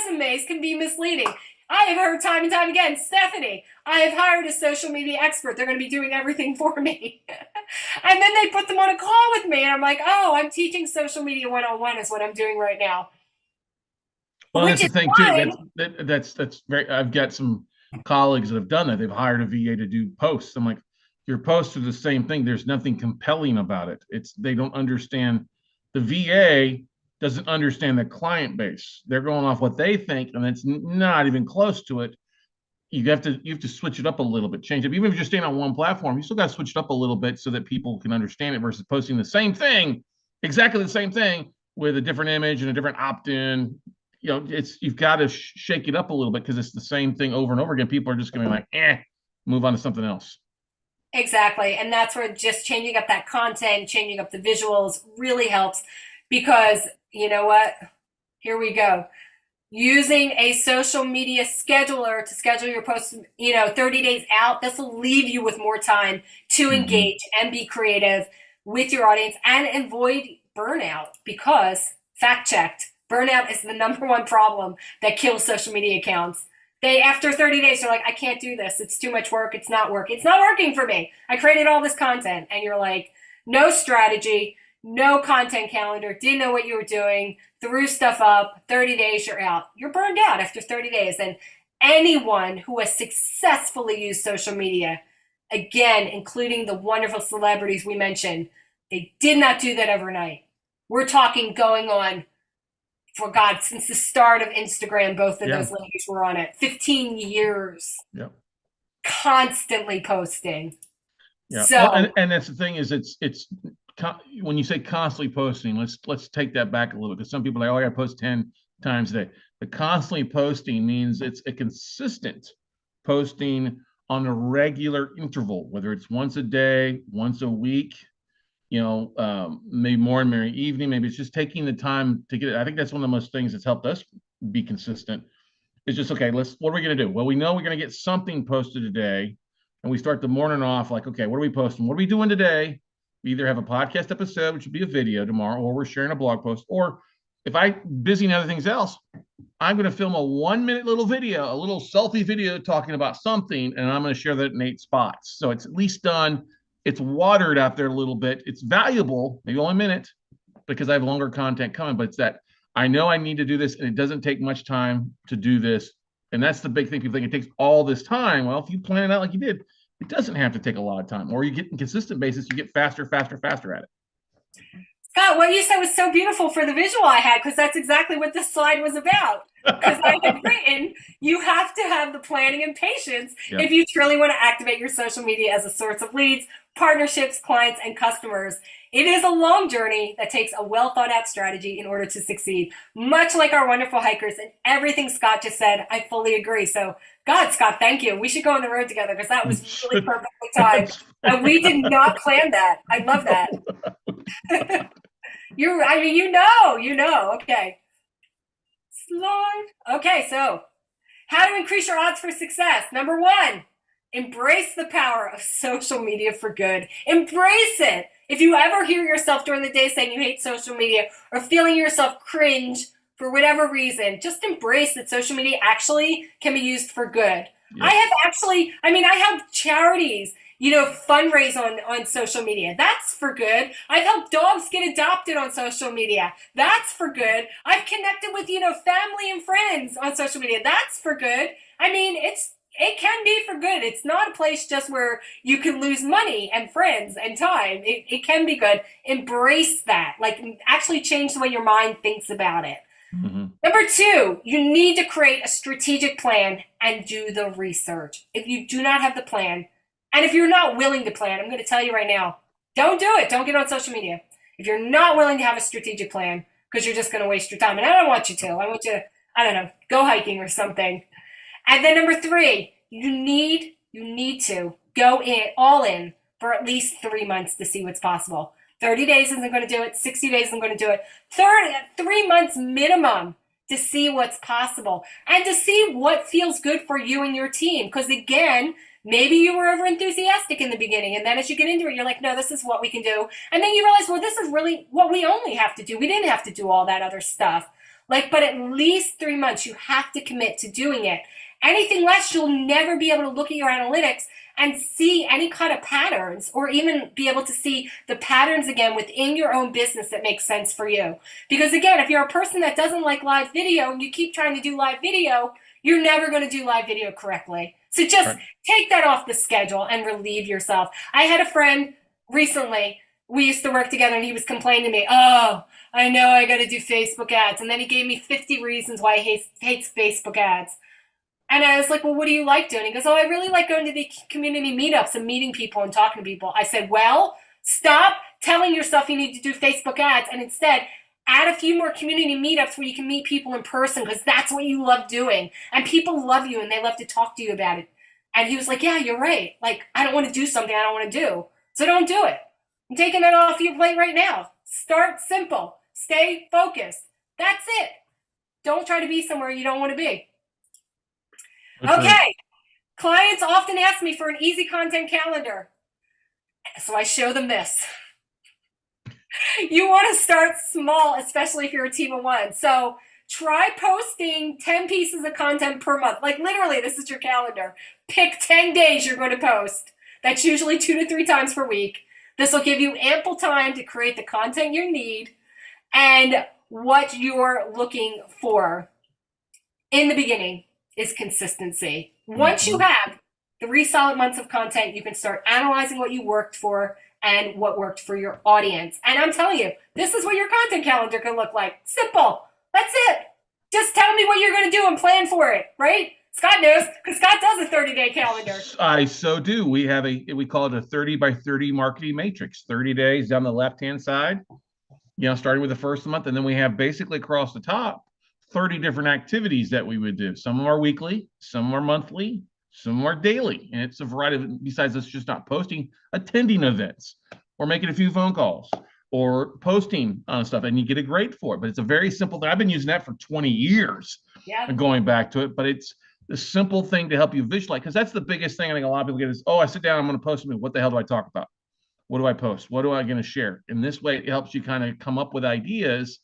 Speaker 2: resumes can be misleading. I have heard time and time again, Stefanie, I have hired a social media expert. They're going to be doing everything for me. And then they put them on a call with me, and I'm like, oh, I'm teaching social media 101 is what I'm doing right now.
Speaker 1: Well, that's the thing too. That's very. I've got some colleagues that have done that. They've hired a VA to do posts. I'm like, your posts are the same thing. There's nothing compelling about it. They don't understand. The VA doesn't understand the client base. They're going off what they think, and it's not even close to it. You have to switch it up a little bit, change it. Even if you're staying on one platform, you still got to switch it up a little bit so that people can understand it versus posting the same thing, exactly the same thing with a different image and a different opt-in. You know, you've got to shake it up a little bit because it's the same thing over and over again. People are just going to be like, move on to something else.
Speaker 2: Exactly. And that's where just changing up that content, changing up the visuals really helps, because you know what? Here we go. Using a social media scheduler to schedule your posts, 30 days out, this will leave you with more time to engage and be creative with your audience and avoid burnout, because fact checked, burnout is the #1 problem that kills social media accounts. After 30 days, they're like, I can't do this. It's too much work. It's not working for me. I created all this content. And you're like, no strategy, no content calendar, didn't know what you were doing, threw stuff up, 30 days, you're out. You're burned out after 30 days. And anyone who has successfully used social media, again, including the wonderful celebrities we mentioned, they did not do that overnight. We're talking going on, for God, since the start of Instagram, both of those ladies were on it. 15 years.
Speaker 1: Yeah.
Speaker 2: Constantly posting.
Speaker 1: Yeah. So, well, and that's the thing is, it's when you say constantly posting, let's take that back a little bit, because some people are like, oh, I got to post 10 times a day. The constantly posting means it's a consistent posting on a regular interval, whether it's once a day, once a week, maybe morning, maybe evening, maybe it's just taking the time to get it. I think that's one of the most things that's helped us be consistent. It's just, okay, what are we going to do? Well, we know we're going to get something posted today, and we start the morning off like, okay, what are we posting? What are we doing today? We either have a podcast episode, which would be a video tomorrow, or we're sharing a blog post, or if I'm busy in other things else, I'm going to film a 1-minute little video, a little selfie video talking about something, and I'm going to share that in 8 spots. So it's at least done. It's watered out there a little bit. It's valuable, maybe only a minute, because I have longer content coming, but it's that I know I need to do this, and it doesn't take much time to do this. And that's the big thing. People think it takes all this time. Well, if you plan it out like you did, it doesn't have to take a lot of time. Or you get in consistent basis, you get faster at it.
Speaker 2: Scott, what you said was so beautiful for the visual I had, because that's exactly what this slide was about. Because I had written, you have to have the planning and patience if you truly want to activate your social media as a source of leads, partnerships, clients, and customers. It is a long journey that takes a well thought out strategy in order to succeed. Much like our wonderful hikers, and everything Scott just said, I fully agree. So, God, Scott, thank you. We should go on the road together, because that was really perfectly timed. And we did not plan that. I love that. You know. Okay. Slide. Okay, so how to increase your odds for success. #1, embrace the power of social media for good. Embrace it. If you ever hear yourself during the day saying you hate social media or feeling yourself cringe for whatever reason, just embrace that social media actually can be used for good. Yeah. I have charities fundraise on social media. That's for good. I've helped dogs get adopted on social media. That's for good. I've connected with, family and friends on social media. That's for good. I mean, it can be for good. It's not a place just where you can lose money and friends and time. It can be good. Embrace that. Like, actually change the way your mind thinks about it.
Speaker 1: Mm-hmm.
Speaker 2: Number 2, you need to create a strategic plan and do the research. If you do not have the plan, and if you're not willing to plan, I'm going to tell you right now, don't do it. Don't get on social media. If you're not willing to have a strategic plan, because you're just going to waste your time. And I don't want you to. I want you to, I don't know, go hiking or something. And then number 3, you need to go all in for at least 3 months to see what's possible. 30 days isn't going to do it. 60 days isn't going to do it. 3 months minimum to see what's possible and to see what feels good for you and your team. Because again, maybe you were over enthusiastic in the beginning, and then as you get into it, you're like, no, this is what we can do. And then you realize, well, this is really what we only have to do. We didn't have to do all that other stuff. But at least 3 months, you have to commit to doing it. Anything less, you'll never be able to look at your analytics and see any kind of patterns, or even be able to see the patterns again within your own business that makes sense for you. Because again, if you're a person that doesn't like live video and you keep trying to do live video, you're never going to do live video correctly. So just take that off the schedule and relieve yourself. I had a friend recently, we used to work together, and he was complaining to me, oh, I know I got to do Facebook ads. And then he gave me 50 reasons why he hates Facebook ads. And I was like, well, what do you like doing? He goes, oh, I really like going to the community meetups and meeting people and talking to people. I said, well, stop telling yourself you need to do Facebook ads, and instead add a few more community meetups where you can meet people in person, because that's what you love doing. And people love you and they love to talk to you about it. And he was like, yeah, you're right. Like, I don't want to do something I don't want to do. So don't do it. I'm taking that off your plate right now. Start simple. Stay focused. That's it. Don't try to be somewhere you don't want to be. Okay. Clients often ask me for an easy content calendar. So I show them this. You want to start small, especially if you're a team of 1. So try posting 10 pieces of content per month. Like, literally, this is your calendar. Pick 10 days you're going to post. That's usually 2 to 3 times per week. This will give you ample time to create the content you need and what you're looking for. In the beginning is consistency. Once you have 3 solid months of content, you can start analyzing what you worked for and what worked for your audience. And I'm telling you, this is what your content calendar can look like. Simple. That's it. Just tell me what you're going to do and plan for it, right? Scott knows, because Scott does a 30-day calendar.
Speaker 1: I so do. We call it a 30 by 30 marketing matrix. 30 days down the left-hand side, starting with the first month. And then we have basically across the top 30 different activities that we would do. Some are weekly, some are monthly, some are daily. And it's a variety of, besides us just not posting, attending events or making a few phone calls or posting on stuff, and you get a grade for it. But it's a very simple thing. I've been using that for 20 years and going back to it. But it's the simple thing to help you visualize, because that's the biggest thing I think a lot of people get is, oh, I sit down, I'm going to post something. What the hell do I talk about? What do I post? What am I going to share? And this way, it helps you kind of come up with ideas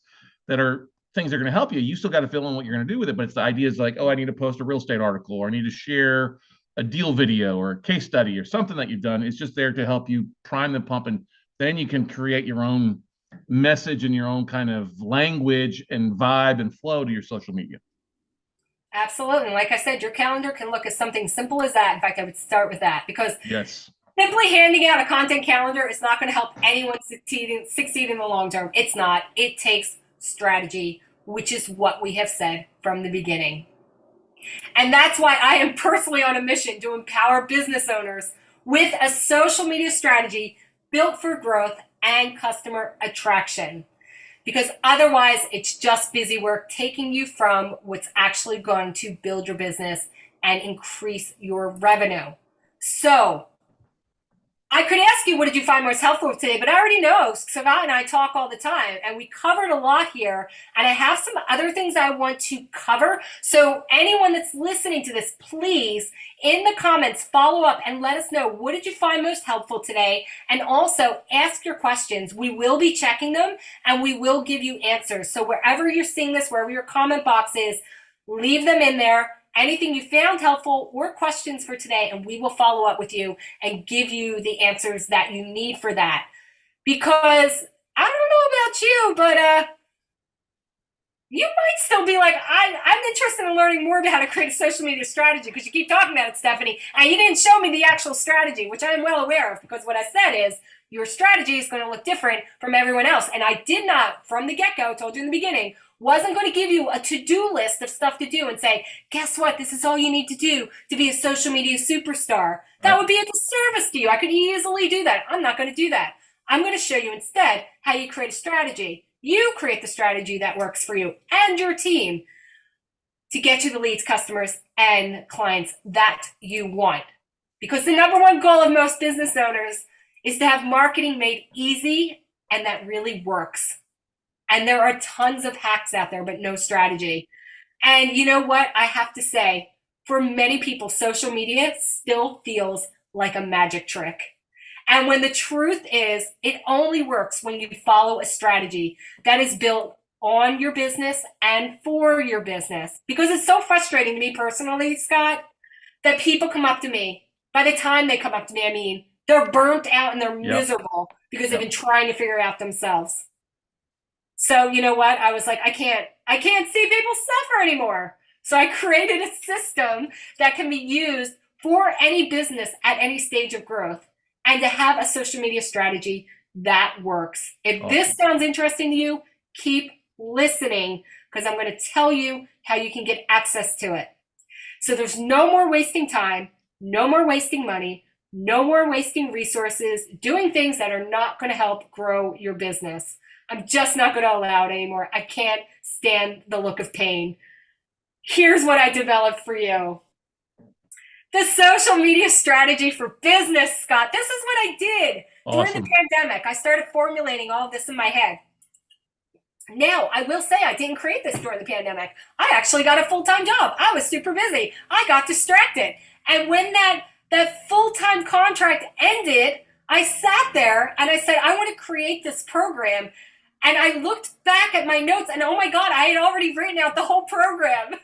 Speaker 1: that are things that are going to help you. You still got to fill in what you're going to do with it, but it's the ideas like, oh, I need to post a real estate article, or I need to share a deal video or a case study or something that you've done. It's just there to help you prime the pump, and then you can create your own message and your own kind of language and vibe and flow to your social media.
Speaker 2: Absolutely. Like I said, your calendar can look as something simple as that. In fact, I would start with that, because simply handing out a content calendar is not going to help anyone succeed in the long term. It's not. It takes strategy, which is what we have said from the beginning. And that's why I am personally on a mission to empower business owners with a social media strategy built for growth and customer attraction. Because otherwise, it's just busy work taking you from what's actually going to build your business and increase your revenue. So I could ask you, what did you find most helpful today? But I already know Scott and I talk all the time, and we covered a lot here. And I have some other things I want to cover. So anyone that's listening to this, please, in the comments, follow up and let us know, what did you find most helpful today? And also ask your questions. We will be checking them, and we will give you answers. So wherever you're seeing this, wherever your comment box is, leave them in there, anything you found helpful or questions for today, and we will follow up with you and give you the answers that you need for that. Because I don't know about you, but you might still be like, I'm interested in learning more about how to create a social media strategy, because you keep talking about it, Stefanie, and you didn't show me the actual strategy, which I am well aware of, because what I said is your strategy is going to look different from everyone else. And I did not, from the get-go, told you in the beginning, wasn't going to give you a to-do list of stuff to do and say, guess what, this is all you need to do to be a social media superstar. That would be a disservice to you. I could easily do that. I'm not going to do that. I'm going to show you instead how you create a strategy. You create the strategy that works for you and your team to get you the leads, customers, and clients that you want. Because the number one goal of most business owners is to have marketing made easy and that really works. And there are tons of hacks out there, but no strategy. And you know what? I have to say, for many people, social media still feels like a magic trick. And when the truth is, it only works when you follow a strategy that is built on your business and for your business. Because it's so frustrating to me personally, Scott, that people come up to me. By the time they come up to me, I mean, they're burnt out and they're miserable because they've been trying to figure it out themselves. So you know what? I was like, I can't see people suffer anymore. So I created a system that can be used for any business at any stage of growth, and to have a social media strategy that works. If this sounds interesting to you, keep listening, because I'm going to tell you how you can get access to it. So there's no more wasting time, no more wasting money, no more wasting resources doing things that are not going to help grow your business. I'm just not going to allow it anymore. I can't stand the look of pain. Here's what I developed for you. The social media strategy for business, Scott. This is what I did during the pandemic. I started formulating all of this in my head. Now, I will say I didn't create this during the pandemic. I actually got a full-time job. I was super busy. I got distracted. And when that full-time contract ended, I sat there and I said, I want to create this program. And I looked back at my notes and oh my God, I had already written out the whole program.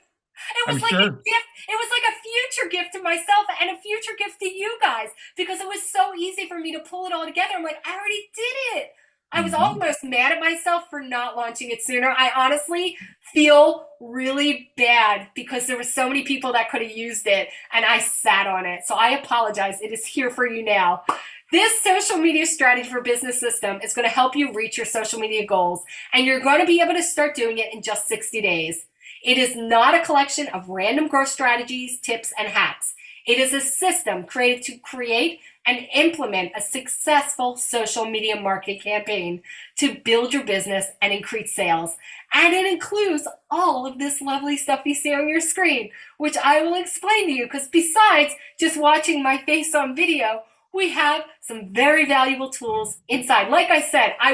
Speaker 2: It was like a gift. It was like a future gift to myself and a future gift to you guys, because it was so easy for me to pull it all together. I'm like, I already did it. I was almost mad at myself for not launching it sooner. I honestly feel really bad because there were so many people that could have used it and I sat on it. So I apologize. It is here for you now. This social media strategy for business system is going to help you reach your social media goals, and you're going to be able to start doing it in just 60 days. It is not a collection of random growth strategies, tips, and hacks. It is a system created to create and implement a successful social media marketing campaign to build your business and increase sales. And it includes all of this lovely stuff you see on your screen, which I will explain to you, because besides just watching my face on video, we have some very valuable tools inside. Like I said, I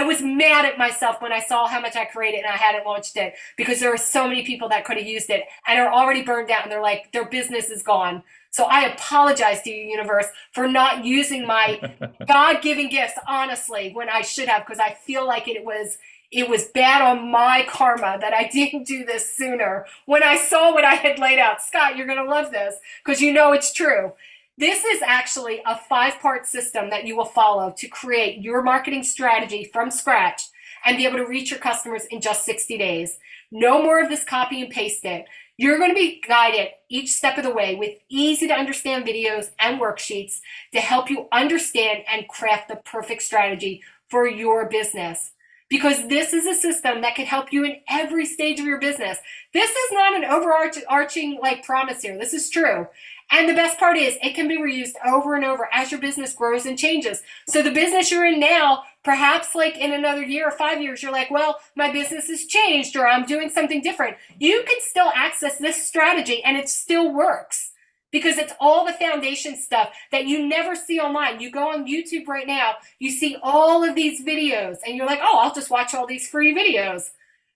Speaker 2: was mad at myself when I saw how much I created and I hadn't launched it, because there are so many people that could have used it and are already burned out and they're like, their business is gone. So I apologize to you, universe, for not using my God-given gifts, honestly, when I should have, because I feel like it was bad on my karma that I didn't do this sooner. When I saw what I had laid out, Scott, you're going to love this because you know it's true. This is actually a 5-part system that you will follow to create your marketing strategy from scratch and be able to reach your customers in just 60 days. No more of this copy and paste it. You're going to be guided each step of the way with easy to understand videos and worksheets to help you understand and craft the perfect strategy for your business. Because this is a system that can help you in every stage of your business. This is not an overarching promise here. This is true. And the best part is it can be reused over and over as your business grows and changes. So the business you're in now, perhaps in another year or 5 years, you're like, well, my business has changed or I'm doing something different. You can still access this strategy and it still works, because it's all the foundation stuff that you never see online. You go on YouTube right now, you see all of these videos and you're like, oh, I'll just watch all these free videos.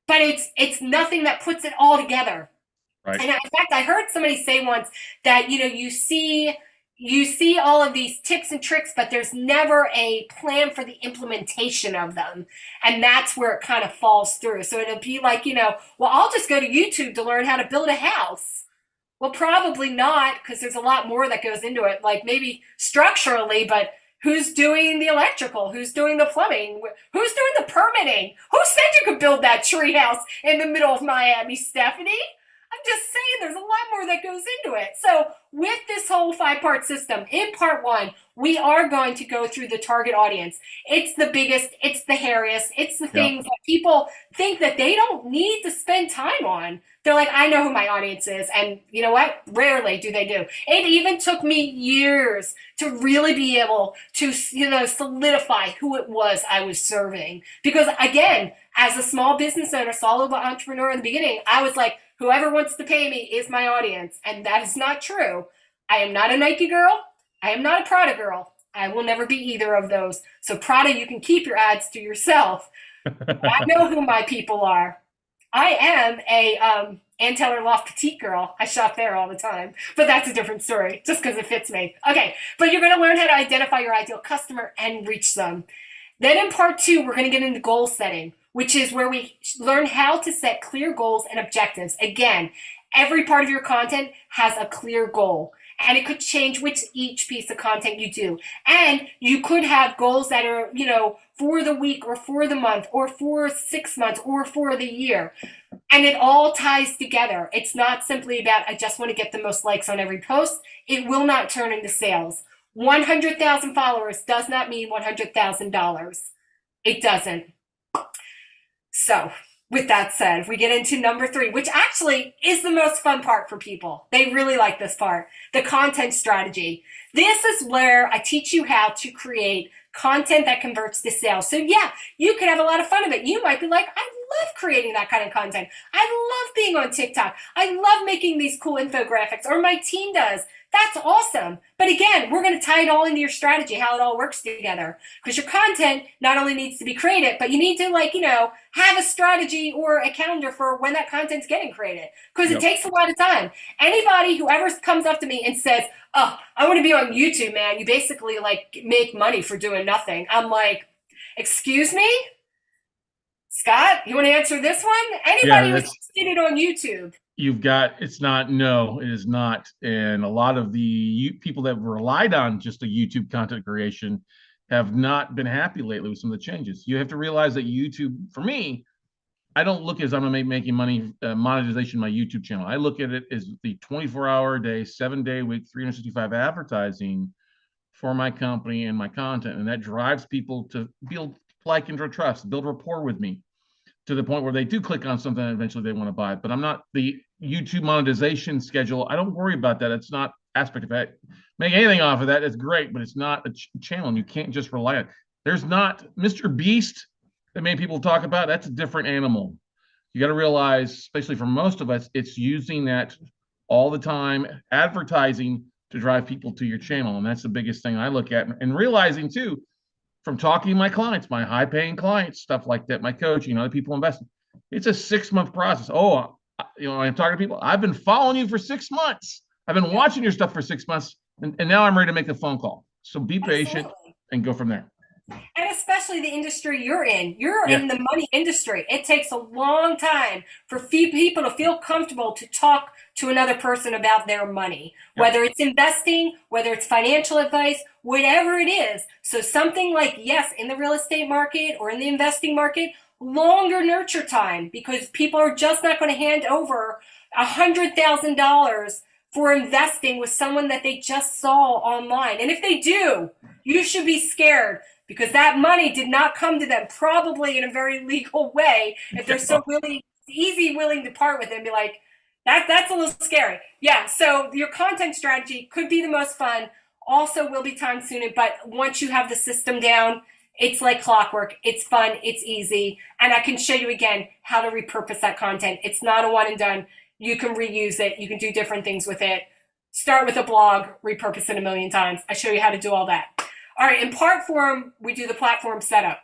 Speaker 2: But it's nothing that puts it all together. Right. And in fact, I heard somebody say once that, you see all of these tips and tricks, but there's never a plan for the implementation of them. And that's where it kind of falls through. So it'll be like, well, I'll just go to YouTube to learn how to build a house. Well, probably not, because there's a lot more that goes into it, like maybe structurally, but who's doing the electrical? Who's doing the plumbing? Who's doing the permitting? Who said you could build that treehouse in the middle of Miami, Stephanie? I'm just saying there's a lot more that goes into it. So, with this whole 5-part system, in part one, we are going to go through the target audience. It's the biggest, it's the hairiest, it's the
Speaker 1: Yeah.
Speaker 2: things that people think that they don't need to spend time on. They're like, I know who my audience is. And you know what? Rarely do they do. It even took me years to really be able to, solidify who it was I was serving. Because again, as a small business owner, solo entrepreneur in the beginning, I was like, whoever wants to pay me is my audience. And that is not true. I am not a Nike girl. I am not a Prada girl. I will never be either of those. So Prada, you can keep your ads to yourself. I know who my people are. I am a Ann Taylor Loft petite girl. I shop there all the time, but that's a different story, just because it fits me. Okay, but you're going to learn how to identify your ideal customer and reach them. Then in part two, we're going to get into goal setting, which is where we learn how to set clear goals and objectives. Again, every part of your content has a clear goal. And it could change which each piece of content you do. And you could have goals that are, for the week or for the month or for 6 months or for the year. And it all ties together. It's not simply about, I just want to get the most likes on every post. It will not turn into sales. 100,000 followers does not mean $100,000. It doesn't. So, with that said, we get into number 3, which actually is the most fun part for people. They really like this part, the content strategy. This is where I teach you how to create content that converts to sales. So yeah, you could have a lot of fun of it. You might be like, I love creating that kind of content. I love being on TikTok. I love making these cool infographics, or my team does. That's awesome. But again, we're going to tie it all into your strategy, how it all works together. Because your content not only needs to be created, but you need to, have a strategy or a calendar for when that content's getting created. Because it takes a lot of time. Anybody who ever comes up to me and says, oh, I want to be on YouTube, man, you basically make money for doing nothing. I'm like, excuse me? Scott, you want to answer this one? Anybody who's seen it on YouTube.
Speaker 1: It's not, no, it is not. And a lot of the people that relied on just a YouTube content creation have not been happy lately with some of the changes. You have to realize that YouTube, for me, I don't look as I'm going to be making money, monetization my YouTube channel. I look at it as the 24-hour a day, 7-day a week, 365 advertising for my company and my content. And that drives people to build like and trust, build rapport with me, to the point where they do click on something and eventually they want to buy it. But I'm not the YouTube monetization schedule. I don't worry about that. It's not aspect of it. Make anything off of that, it's great, but it's not a channel, and you can't just rely on it. There's not Mr. Beast that many people talk about. That's a different animal. You got to realize, especially for most of us, it's using that all the time, advertising to drive people to your channel. And that's the biggest thing I look at. And realizing too, from talking to my clients, my high paying clients, stuff like that, my coaching, other people investing, it's a 6-month process. Oh, I'm talking to people, I've been following you for 6 months. I've been watching your stuff for 6 months. And now I'm ready to make a phone call. So be patient and go from there.
Speaker 2: And especially the industry you're in. You're in the money industry. It takes a long time for people to feel comfortable to talk to another person about their money, whether it's investing, whether it's financial advice, whatever it is. So something like, yes, in the real estate market or in the investing market, longer nurture time, because people are just not going to hand over $100,000 for investing with someone that they just saw online. And if they do, you should be scared, because that money did not come to them, probably in a very legal way. If they're so willing to part with it and be like, that's a little scary. Yeah, so your content strategy could be the most fun. Also will be time consuming, but once you have the system down, it's like clockwork. It's fun, it's easy, and I can show you again how to repurpose that content. It's not a one and done. You can reuse it. You can do different things with it. Start with a blog, repurpose it 1,000,000 times. I show you how to do all that. All right, in part form, we do the platform setup.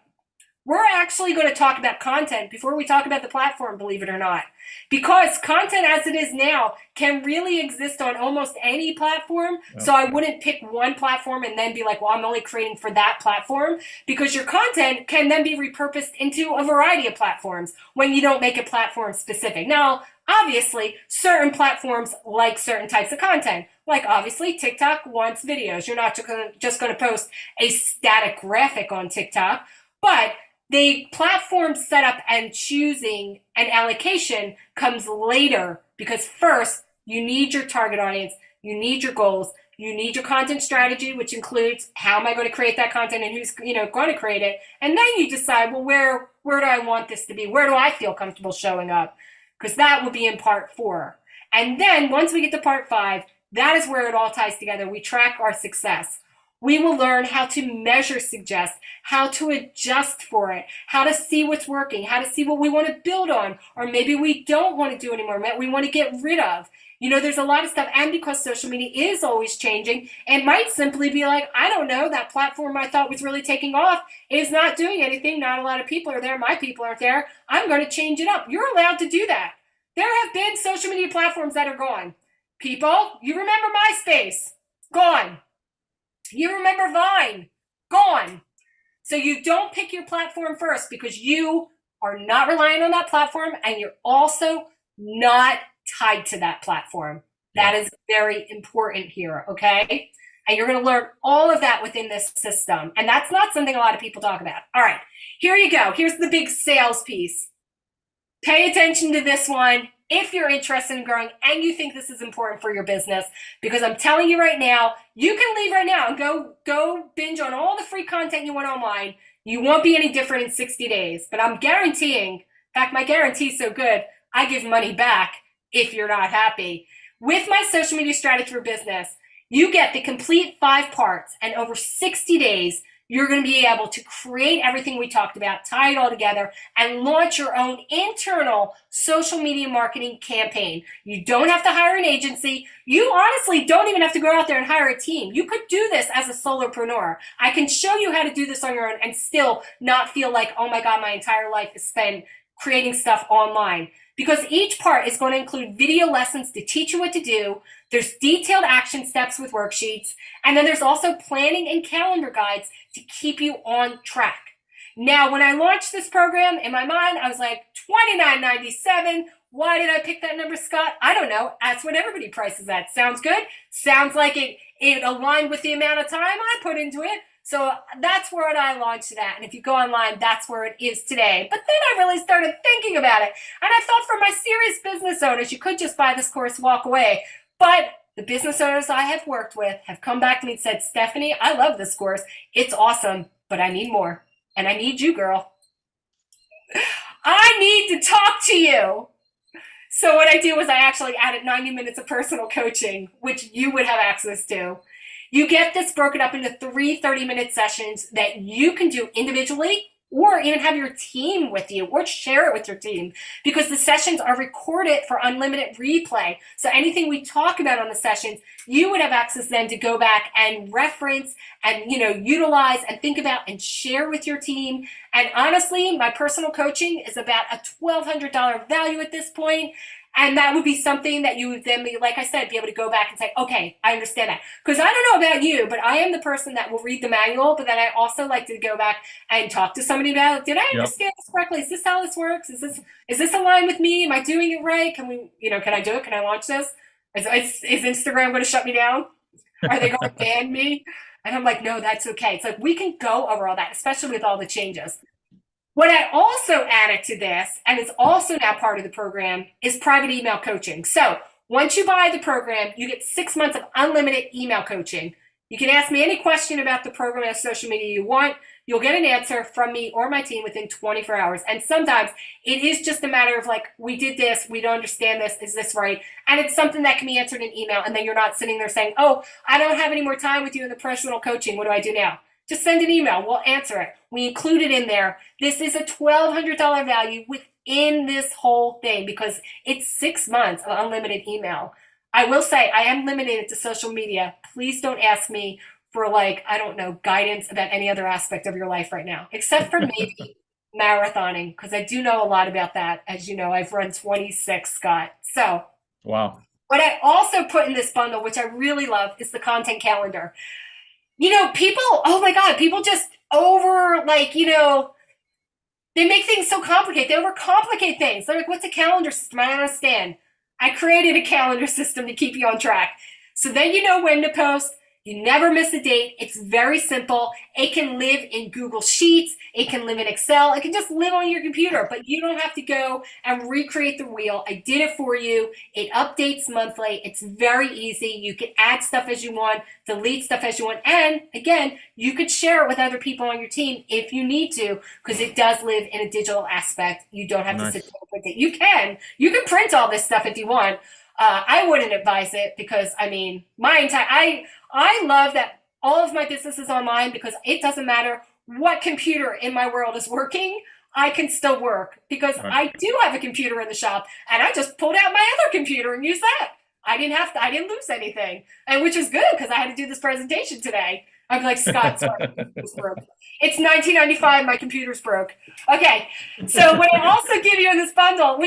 Speaker 2: we're actually going to talk about content before we talk about the platform, believe it or not. Because content as it is now can really exist on almost any platform.
Speaker 1: Yeah.
Speaker 2: So I wouldn't pick one platform and then be like, well, I'm only creating for that platform, because your content can then be repurposed into a variety of platforms when you don't make it platform specific. Now, obviously, certain platforms like certain types of content. Like obviously TikTok wants videos. You're not just going to post a static graphic on TikTok, but the platform setup and choosing an allocation comes later, because first you need your target audience, you need your goals, you need your content strategy, which includes how am I going to create that content and who's going to create it, and then you decide, well, where do I want this to be? Where do I feel comfortable showing up? Because that will be in part 4. And then once we get to part 5, that is where it all ties together. We track our success. We will learn how to measure suggest, how to adjust for it, how to see what's working, how to see what we want to build on, or maybe we don't want to do anymore, we want to get rid of. There's a lot of stuff. And because social media is always changing, it might simply be like, I don't know, that platform I thought was really taking off is not doing anything. Not a lot of people are there. My people aren't there. I'm going to change it up. You're allowed to do that. There have been social media platforms that are gone. People, you remember MySpace? Gone. You remember Vine? Gone. So you don't pick your platform first, because you are not relying on that platform, and you're also not tied to that platform. That is very important here, okay? And you're going to learn all of that within this system. And that's not something a lot of people talk about. All right, here you go. Here's the big sales piece. Pay attention to this one if you're interested in growing and you think this is important for your business, because I'm telling you right now, you can leave right now and go binge on all the free content you want online. You won't be any different in 60 days, but I'm guaranteeing, in fact, my guarantee is so good, I give money back if you're not happy. With my social media strategy for business, you get the complete 5 parts, and over 60 days, you're going to be able to create everything we talked about, tie it all together, and launch your own internal social media marketing campaign. You don't have to hire an agency. You honestly don't even have to go out there and hire a team. You could do this as a solopreneur. I can show you how to do this on your own and still not feel like, oh my God, my entire life is spent creating stuff online. Because each part is going to include video lessons to teach you what to do. There's detailed action steps with worksheets. And then there's also planning and calendar guides to keep you on track. Now, when I launched this program, in my mind, I was like, $29.97. Why did I pick that number, Scott? I don't know. That's what everybody prices at. Sounds good. Sounds like it aligned with the amount of time I put into it. So that's where I launched it at. And if you go online, that's where it is today. But then I really started thinking about it. And I thought, for my serious business owners, you could just buy this course, walk away. But the business owners I have worked with have come back to me and said, Stephanie, I love this course. It's awesome, but I need more. And I need you, girl. I need to talk to you. So what I do is I actually added 90 minutes of personal coaching, which you would have access to. You get this broken up into 3 30-minute sessions that you can do individually, or even have your team with you, or share it with your team, because the sessions are recorded for unlimited replay. So anything we talk about on the sessions, you would have access then to go back and reference and utilize and think about and share with your team. And honestly, my personal coaching is about a $1,200 value at this point. And that would be something that you would then be, like I said, be able to go back and say, okay, I understand that. Because I don't know about you, but I am the person that will read the manual, but then I also like to go back and talk to somebody about, did I understand this correctly? Is this how this works? Is this aligned with me? Am I doing it right? Can we, can I do it? Can I launch this? Is Instagram going to shut me down? Are they going to ban me? And I'm like, no, that's okay. It's like, we can go over all that, especially with all the changes. What I also added to this, and is also now part of the program, is private email coaching. So once you buy the program, you get 6 months of unlimited email coaching. You can ask me any question about the program or social media you want. You'll get an answer from me or my team within 24 hours. And sometimes it is just a matter of like, we did this, we don't understand this, is this right? And it's something that can be answered in email. And then you're not sitting there saying, oh, I don't have any more time with you in the personal coaching. What do I do now? Just send an email. We'll answer it. We include it in there. This is a $1,200 value within this whole thing, because it's 6 months of unlimited email. I will say I am limited to social media. Please don't ask me for, like, I don't know, guidance about any other aspect of your life right now, except for maybe Marathoning, because I do know a lot about that. As you know, I've run 26, Scott. So
Speaker 1: Wow.
Speaker 2: what I also put in this bundle, which I really love, is the content calendar. People, oh my God, people just they make things so complicated. They overcomplicate things. They're like, what's a calendar system? I don't understand. I created a calendar system to keep you on track. So then you know when to post. You never miss a date. It's very simple. It can live in Google Sheets. It can live in Excel. It can just live on your computer, but you don't have to go and recreate the wheel. I did it for you. It updates monthly. It's very easy. You can add stuff as you want, delete stuff as you want. And again, you could share it with other people on your team if you need to, because it does live in a digital aspect. You don't have to sit there and print it. You can print all this stuff if you want. I wouldn't advise it because I love that all of my business is online because it doesn't matter what computer in my world is working. I can still work because I do have a computer in the shop, and I just pulled out my other computer and used that. I didn't lose anything, and which is good because I had to do this presentation today. I'm like, Scott, sorry, it's 1995. My computer's broke. Okay, so what I also give you in this bundle,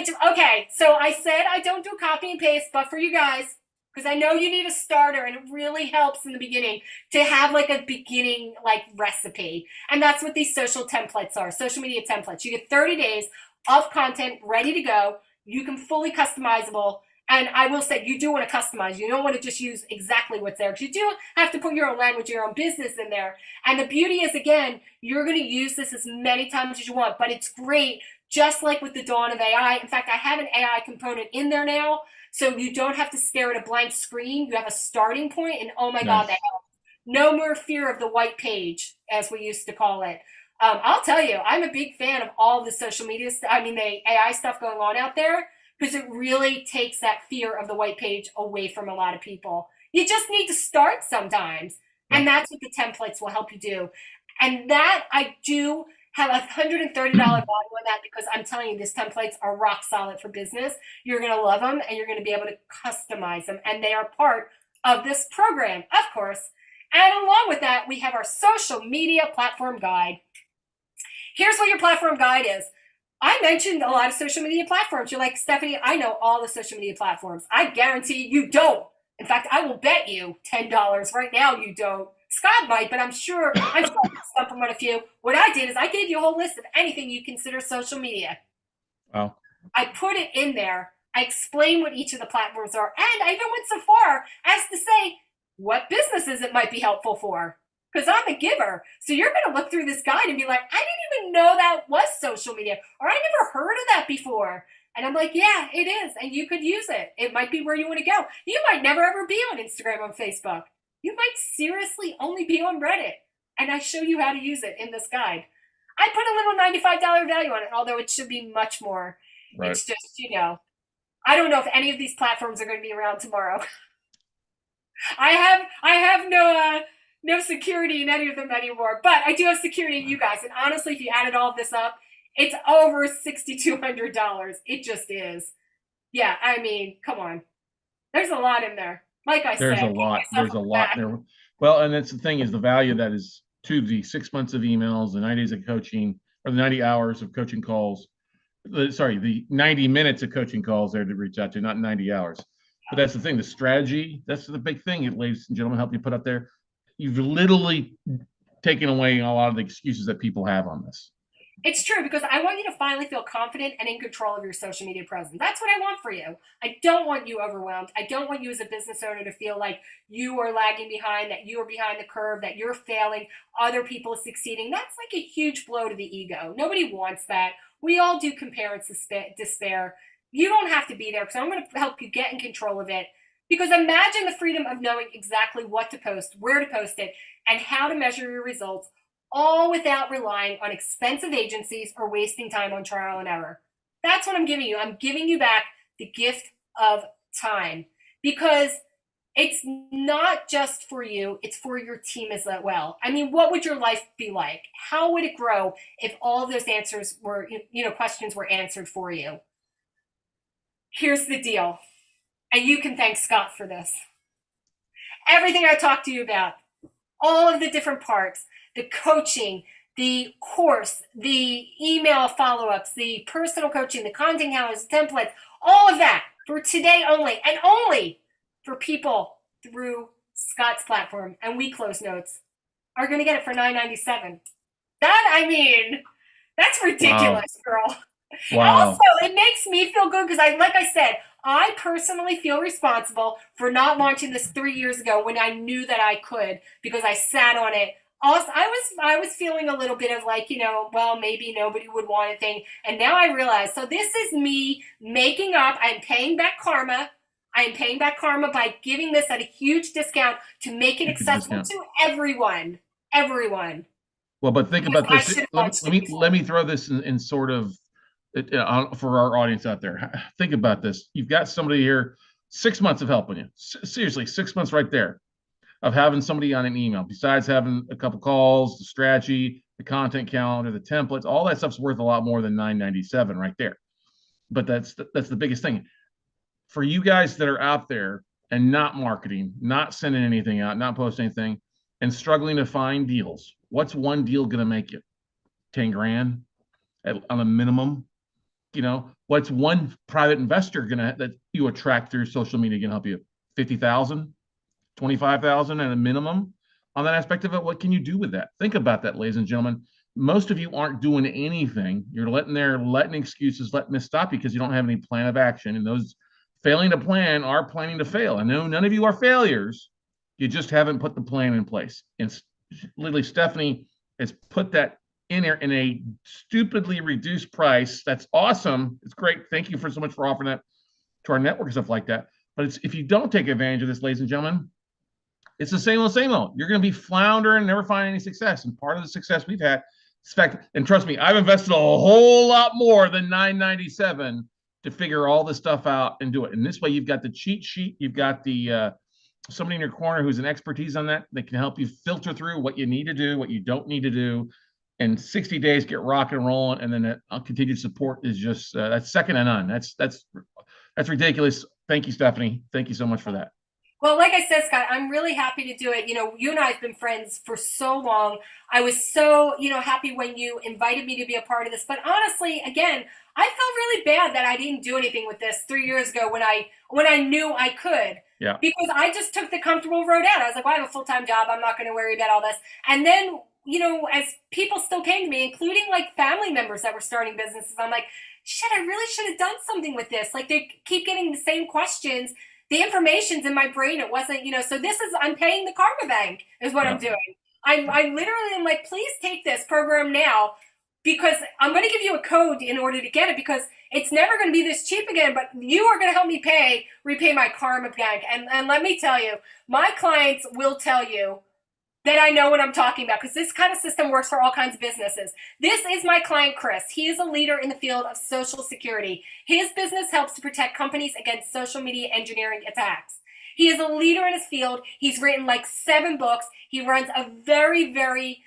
Speaker 2: so I said I don't do copy and paste, but for you guys, because I know you need a starter, and it really helps in the beginning to have like a beginning like recipe, and that's what these social templates are, social media templates. You get 30 days of content ready to go. You can fully customizable. And I will say, you do want to customize. You don't want to just use exactly what's there, because you do have to put your own language, your own business in there. And the beauty is, again, you're going to use this as many times as you want, but it's great, just like with the dawn of AI. In fact, I have an AI component in there now, so you don't have to stare at a blank screen. You have a starting point, and oh my God, that helps. No more fear of the white page, as we used to call it. I'll tell you, I'm a big fan of all the social media the AI stuff going on out there, because it really takes that fear of the white page away from a lot of people. You just need to start sometimes. And that's what the templates will help you do. And that I do have $130 value on that, because I'm telling you, these templates are rock solid for business. You're going to love them, and you're going to be able to customize them. And they are part of this program, of course. And along with that, we have our social media platform guide. Here's what your platform guide is. I mentioned a lot of social media platforms. You're like, Stefanie, I know all the social media platforms. I guarantee you don't. In fact, I will bet you $10 right now you don't. Scott might, but I'm sure I'm stump from a few. What I did is I gave you a whole list of anything you consider social media.
Speaker 1: Wow.
Speaker 2: I put it in there. I explain what each of the platforms are. And I even went so far as to say what businesses it might be helpful for, because I'm a giver. So you're going to look through this guide and be like, I didn't even know that was social media, or I never heard of that before. And I'm like, yeah, it is. And you could use it. It might be where you want to go. You might never ever be on Instagram, on Facebook. You might seriously only be on Reddit. And I show you how to use it in this guide. I put a little $95 value on it, although it should be much more. Right. It's just, I don't know if any of these platforms are going to be around tomorrow. I have no security in any of them anymore, but I do have security in you guys. And honestly, if you added all of this up, it's over $6,200. It just is. Yeah, I mean, come on. There's a lot in there. Like I said,
Speaker 1: there's a lot there. Well, and that's the thing, is the value that is to the 6 months of emails, the 90 days of coaching, or the 90 hours of coaching calls. The 90 minutes of coaching calls there to reach out to, not 90 hours. But that's the thing, the strategy, that's the big thing, ladies and gentlemen, help you put up there. You've literally taken away a lot of the excuses that people have on this.
Speaker 2: It's true, because I want you to finally feel confident and in control of your social media presence. That's what I want for you. I don't want you overwhelmed. I don't want you as a business owner to feel like you are lagging behind, that you are behind the curve, that you're failing, other people are succeeding. That's like a huge blow to the ego. Nobody wants that. We all do compare and despair. You don't have to be there, because I'm going to help you get in control of it. Because imagine the freedom of knowing exactly what to post, where to post it, and how to measure your results, all without relying on expensive agencies or wasting time on trial and error. That's what I'm giving you. I'm giving you back the gift of time, because it's not just for you, it's for your team as well. I mean, what would your life be like? How would it grow if all of those answers were, questions were answered for you? Here's the deal, and you can thank Scott for this. Everything I talked to you about, all of the different parts, the coaching, the course, the email follow-ups, the personal coaching, the content calendars, the templates, all of that for today only, and only for people through Scott's platform and We Close Notes are going to get it for $9.97. That, I mean, that's ridiculous, girl.
Speaker 1: Wow.
Speaker 2: Also, it makes me feel good because like I said, I personally feel responsible for not launching this 3 years ago when I knew that I could, because I sat on it. Also, I was feeling a little bit of like, well, maybe nobody would want a thing. And now I realize, so this is me making up. I'm paying back karma. I'm paying back karma by giving this at a huge discount to make it accessible to everyone. Everyone.
Speaker 1: Well, but think
Speaker 2: Because
Speaker 1: about this. Let me throw this in sort of for our audience out there. Think about this. You've got somebody here, 6 months of helping you. Seriously, 6 months right there of having somebody on an email. Besides having a couple calls, the strategy, the content calendar, the templates, all that stuff's worth a lot more than $9.97 right there. But that's the biggest thing for you guys that are out there and not marketing, not sending anything out, not posting anything, and struggling to find deals. What's one deal going to make you? 10 grand on a minimum? What's one private investor that you attract through social media going to help you? 50,000, 25,000 at a minimum on that aspect of it. What can you do with that? Think about that, ladies and gentlemen. Most of you aren't doing anything. You're letting excuses, letting this stop you because you don't have any plan of action. And those failing to plan are planning to fail. I know none of you are failures. You just haven't put the plan in place. And literally, Stefanie has put that in there in a stupidly reduced price. That's awesome. It's great. Thank you so much for offering that to our network and stuff like that. But if you don't take advantage of this, ladies and gentlemen, it's the same old, same old. You're going to be floundering, never find any success. And part of the success we've had, and trust me, I've invested a whole lot more than $9.97 to figure all this stuff out and do it. And this way, you've got the cheat sheet. You've got the somebody in your corner who's an expertise on that can help you filter through what you need to do, what you don't need to do. And 60 days, get rock and rolling, and then that continued support is just that's second to none. That's ridiculous. Thank you, Stefanie. Thank you so much for that.
Speaker 2: Well, like I said, Scott, I'm really happy to do it. You and I have been friends for so long. I was so, happy when you invited me to be a part of this. But honestly, again, I felt really bad that I didn't do anything with this 3 years ago when I knew I could.
Speaker 1: Yeah.
Speaker 2: Because I just took the comfortable road out. I was like, well, I have a full-time job. I'm not going to worry about all this. And then, as people still came to me, including like family members that were starting businesses, I'm like, shit, I really should have done something with this. Like, they keep getting the same questions. The information's in my brain. It wasn't, so I'm paying the karma bank is what I'm doing. I literally am like, please take this program now, because I'm going to give you a code in order to get it, because it's never going to be this cheap again, but you are going to help me repay my karma bank. And let me tell you, my clients will tell you that I know what I'm talking about, because this kind of system works for all kinds of businesses. This is my client, Chris. He is a leader in the field of social security. His business helps to protect companies against social media engineering attacks. He is a leader in his field. He's written like 7 books. He runs a very, very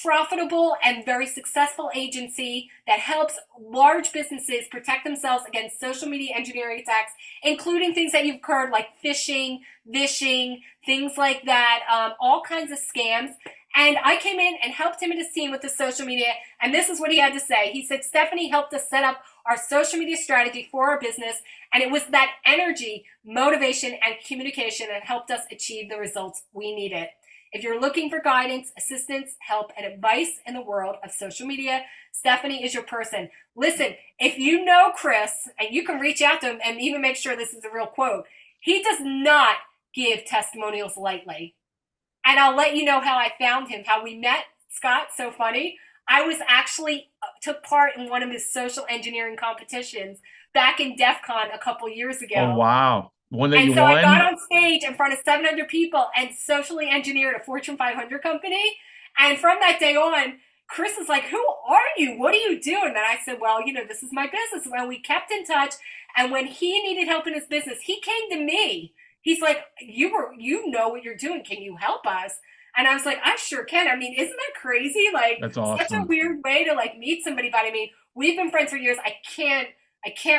Speaker 2: profitable and very successful agency that helps large businesses protect themselves against social media engineering attacks, including things that you've heard like phishing, vishing, things like that, all kinds of scams. And I came in and helped him and his team with the social media. And this is what he had to say. He said, Stefanie helped us set up our social media strategy for our business. And it was that energy, motivation, and communication that helped us achieve the results we needed. If you're looking for guidance, assistance, help, and advice in the world of social media, Stefanie is your person. Listen, if you know Chris, and you can reach out to him and even make sure this is a real quote, he does not give testimonials lightly. And I'll let you know how I found him, how we met, Scott. So funny. I was actually took part in one of his social engineering competitions back in DEF CON a couple years ago.
Speaker 1: Oh, wow. One that you
Speaker 2: so
Speaker 1: won?
Speaker 2: I got on stage in front of 700 people and socially engineered a Fortune 500 company. And from that day on, Chris is like, who are you? What are you doing? And I said, well, this is my business. And we kept in touch. And when he needed help in his business, he came to me. He's like, you know what you're doing. Can you help us? And I was like, I sure can. I mean, isn't that crazy? Like,
Speaker 1: that's awesome.
Speaker 2: Such a weird way to like meet somebody. But I mean, we've been friends for years. I can't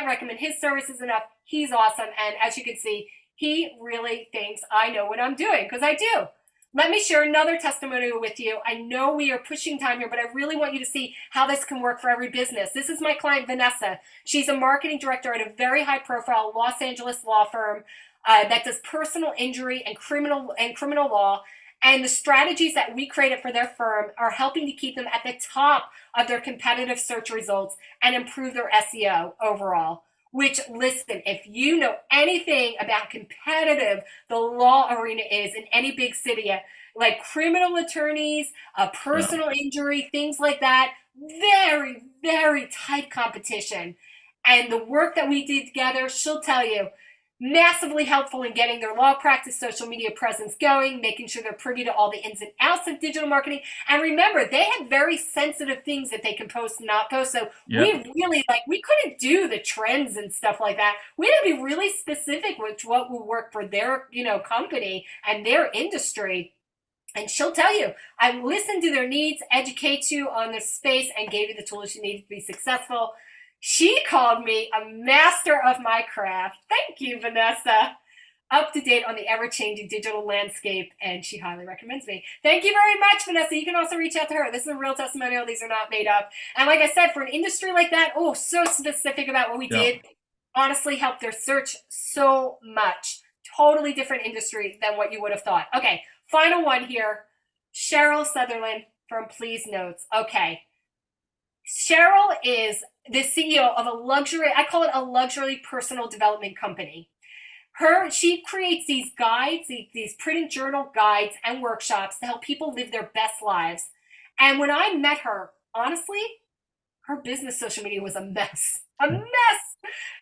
Speaker 2: recommend his services enough. He's awesome. And as you can see, he really thinks I know what I'm doing, because I do. Let me share another testimonial with you. I know we are pushing time here, but I really want you to see how this can work for every business. This is my client, Vanessa. She's a marketing director at a very high profile Los Angeles law firm that does personal injury and criminal law. And the strategies that we created for their firm are helping to keep them at the top of their competitive search results and improve their SEO overall. Which, listen, if you know anything about competitive the law arena is in any big city, like criminal attorneys, personal injury, things like that, very, very tight competition. And the work that we did together, she'll tell you, massively helpful in getting their law practice social media presence going, making sure they're privy to all the ins and outs of digital marketing. And remember, they have very sensitive things that they can post and not post. So we really, we couldn't do the trends and stuff like that. We had to be really specific with what will work for their, company and their industry. And she'll tell you, I listened to their needs, educate you on their space, and gave you the tools you need to be successful. She called me a master of my craft. Thank you, Vanessa. Up to date on the ever-changing digital landscape, and she highly recommends me. Thank you very much, Vanessa. You can also reach out to her. This is a real testimonial. These are not made up. And like I said, for an industry like that, so specific about what we did, honestly helped their search so much. Totally different industry than what you would have thought. Okay, final one here. Cheryl Sutherland from Please Notes. Okay. Cheryl is the CEO of a luxury, I call it a luxury personal development company. She creates these guides, these printed journal guides and workshops to help people live their best lives. And when I met her, honestly, her business social media was a mess.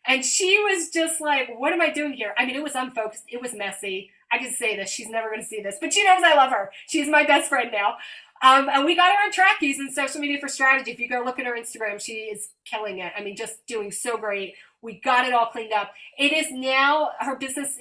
Speaker 2: And she was just like, what am I doing here? I mean, it was unfocused. It was messy. I can say this. She's never going to see this, but she knows I love her. She's my best friend now. And we got her on track using social media for strategy. If you go look at her Instagram, she is killing it. I mean, just doing so great. We got it all cleaned up. It is now her business.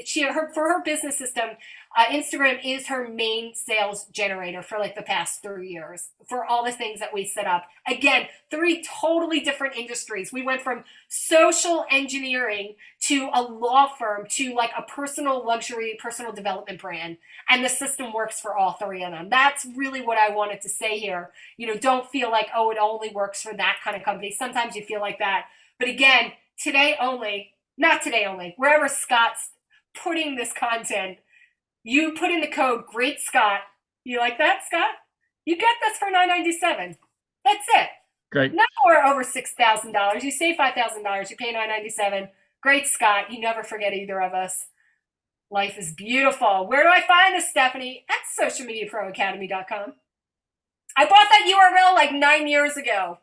Speaker 2: For her business system, Instagram is her main sales generator for the past 3 years for all the things that we set up. Again, 3 totally different industries. We went from social engineering to a law firm to a personal luxury, personal development brand. And the system works for all 3 of them. That's really what I wanted to say here. Don't feel like, it only works for that kind of company. Sometimes you feel like that. But again, not today only, wherever Scott's putting this content, you put in the code GreatScott. You like that, Scott? You get this for $9.97. That's it.
Speaker 1: Great.
Speaker 2: Now we're over $6,000. You save $5,000. You pay $9.97. GreatScott. You never forget either of us. Life is beautiful. Where do I find this, Stephanie? At socialmediaproacademy.com. I bought that URL 9 years ago.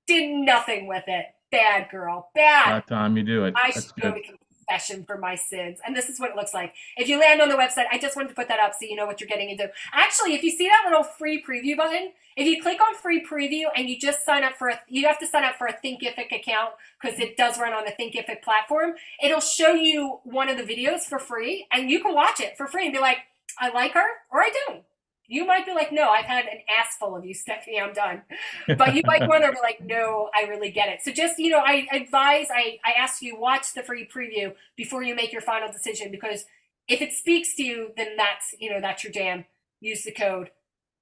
Speaker 2: Did nothing with it. Bad girl. Bad.
Speaker 1: That time you do it.
Speaker 2: I should go to confession for my sins. And this is what it looks like. If you land on the website, I just wanted to put that up so you know what you're getting into. Actually, if you see that little free preview button, if you click on free preview and you just sign up you have to sign up for a Thinkific account because it does run on the Thinkific platform. It'll show you one of the videos for free and you can watch it for free and be like, I like her or I don't. You might be like, no, I've had an ass full of you, Stephanie, I'm done. But you might want to be like, no, I really get it. So just, I advise, I ask you, watch the free preview before you make your final decision, because if it speaks to you, then that's your jam. Use the code.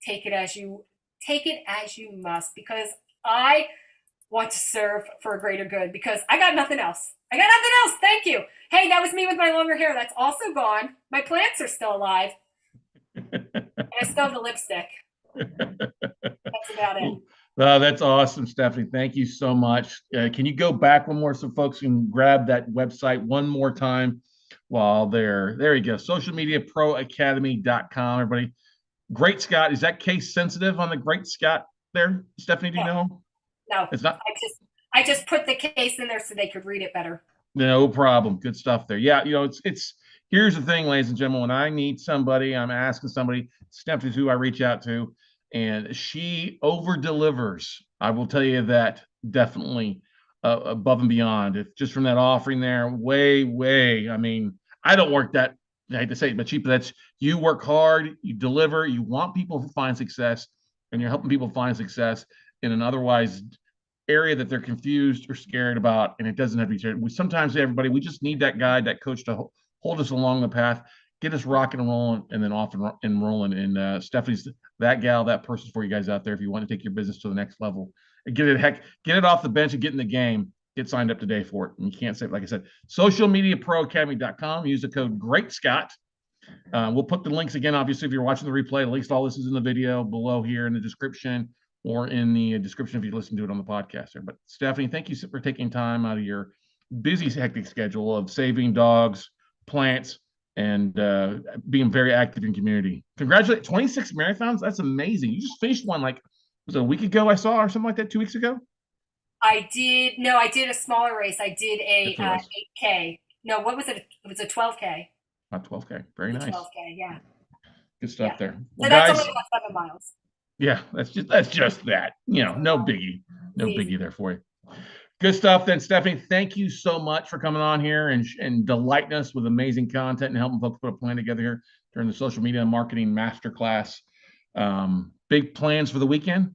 Speaker 2: Take it as you must, because I want to serve for a greater good, because I got nothing else. Thank you. Hey, that was me with my longer hair. That's also gone. My plants are still alive. And I still have the lipstick. That's about it.
Speaker 1: That's awesome, Stephanie. Thank you so much. Can you go back one more so folks can grab that website one more time while they're there? You go. Socialmediaproacademy.com. Everybody. GreatScott. Is that case sensitive on the GreatScott there, Stephanie? Do you know?
Speaker 2: No,
Speaker 1: it's not.
Speaker 2: I just put the case in there so they could read it better.
Speaker 1: No problem. Good stuff there. Yeah, it's. Here's the thing, ladies and gentlemen, when I need somebody, I'm asking somebody, Stephanie's who I reach out to, and she over delivers. I will tell you that definitely above and beyond. If just from that offering there, way. I mean, I don't work that, I hate to say it, but cheap. That's you work hard, you deliver, you want people to find success, and you're helping people find success in an otherwise area that they're confused or scared about, and it doesn't have to be. We sometimes say, everybody, we just need that guide, that coach to hold us along the path. get us rocking and rolling, and then off and rolling. And Stephanie's that gal, that person for you guys out there. If you want to take your business to the next level and get it off the bench and get in the game, get signed up today for it. And you can't say, like I said, socialmediaproacademy.com. Use the code GreatScott. We'll put the links again, obviously, if you're watching the replay. At least all this is in the video below here in the description, or in the description if you listen to it on the podcast there. But Stefanie, thank you for taking time out of your busy, hectic schedule of saving dogs, plants, and being very active in community. Congratulations, 26 marathons. That's amazing. You just finished one, like, was it a week ago I saw, or something like that, 2 weeks ago?
Speaker 2: I did a smaller race. I did a 8K. No, what was it? It was a 12K.
Speaker 1: 12K. Very nice.
Speaker 2: 12K, yeah.
Speaker 1: Good stuff there.
Speaker 2: Well, so that's guys, only about 7 miles.
Speaker 1: Yeah, that's just that. No biggie. No biggie there for you. Good stuff then, Stefanie. Thank you so much for coming on here and delighting us with amazing content and helping folks put a plan together here during the social media and marketing masterclass. Big plans for the weekend?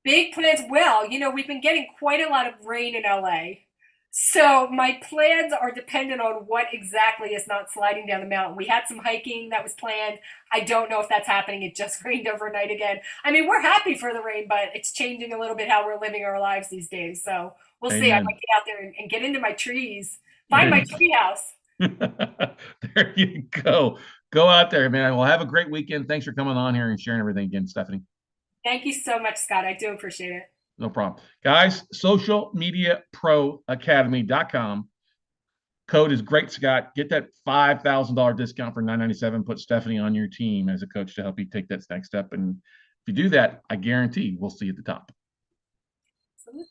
Speaker 2: Big plans. Well, we've been getting quite a lot of rain in LA. So my plans are dependent on what exactly is not sliding down the mountain. We had some hiking that was planned. I don't know if that's happening. It just rained overnight again. I mean, we're happy for the rain, but it's changing a little bit how we're living our lives these days. So we'll see. I might get out there and get into my trees, find my tree house.
Speaker 1: There you go. Go out there, man. Well, have a great weekend. Thanks for coming on here and sharing everything again, Stefanie.
Speaker 2: Thank you so much, Scott. I do appreciate it.
Speaker 1: No problem. Guys, socialmediaproacademy.com. Code is GreatScott. Get that $5,000 discount for $997. Put Stefanie on your team as a coach to help you take that next step. And if you do that, I guarantee we'll see you at the top.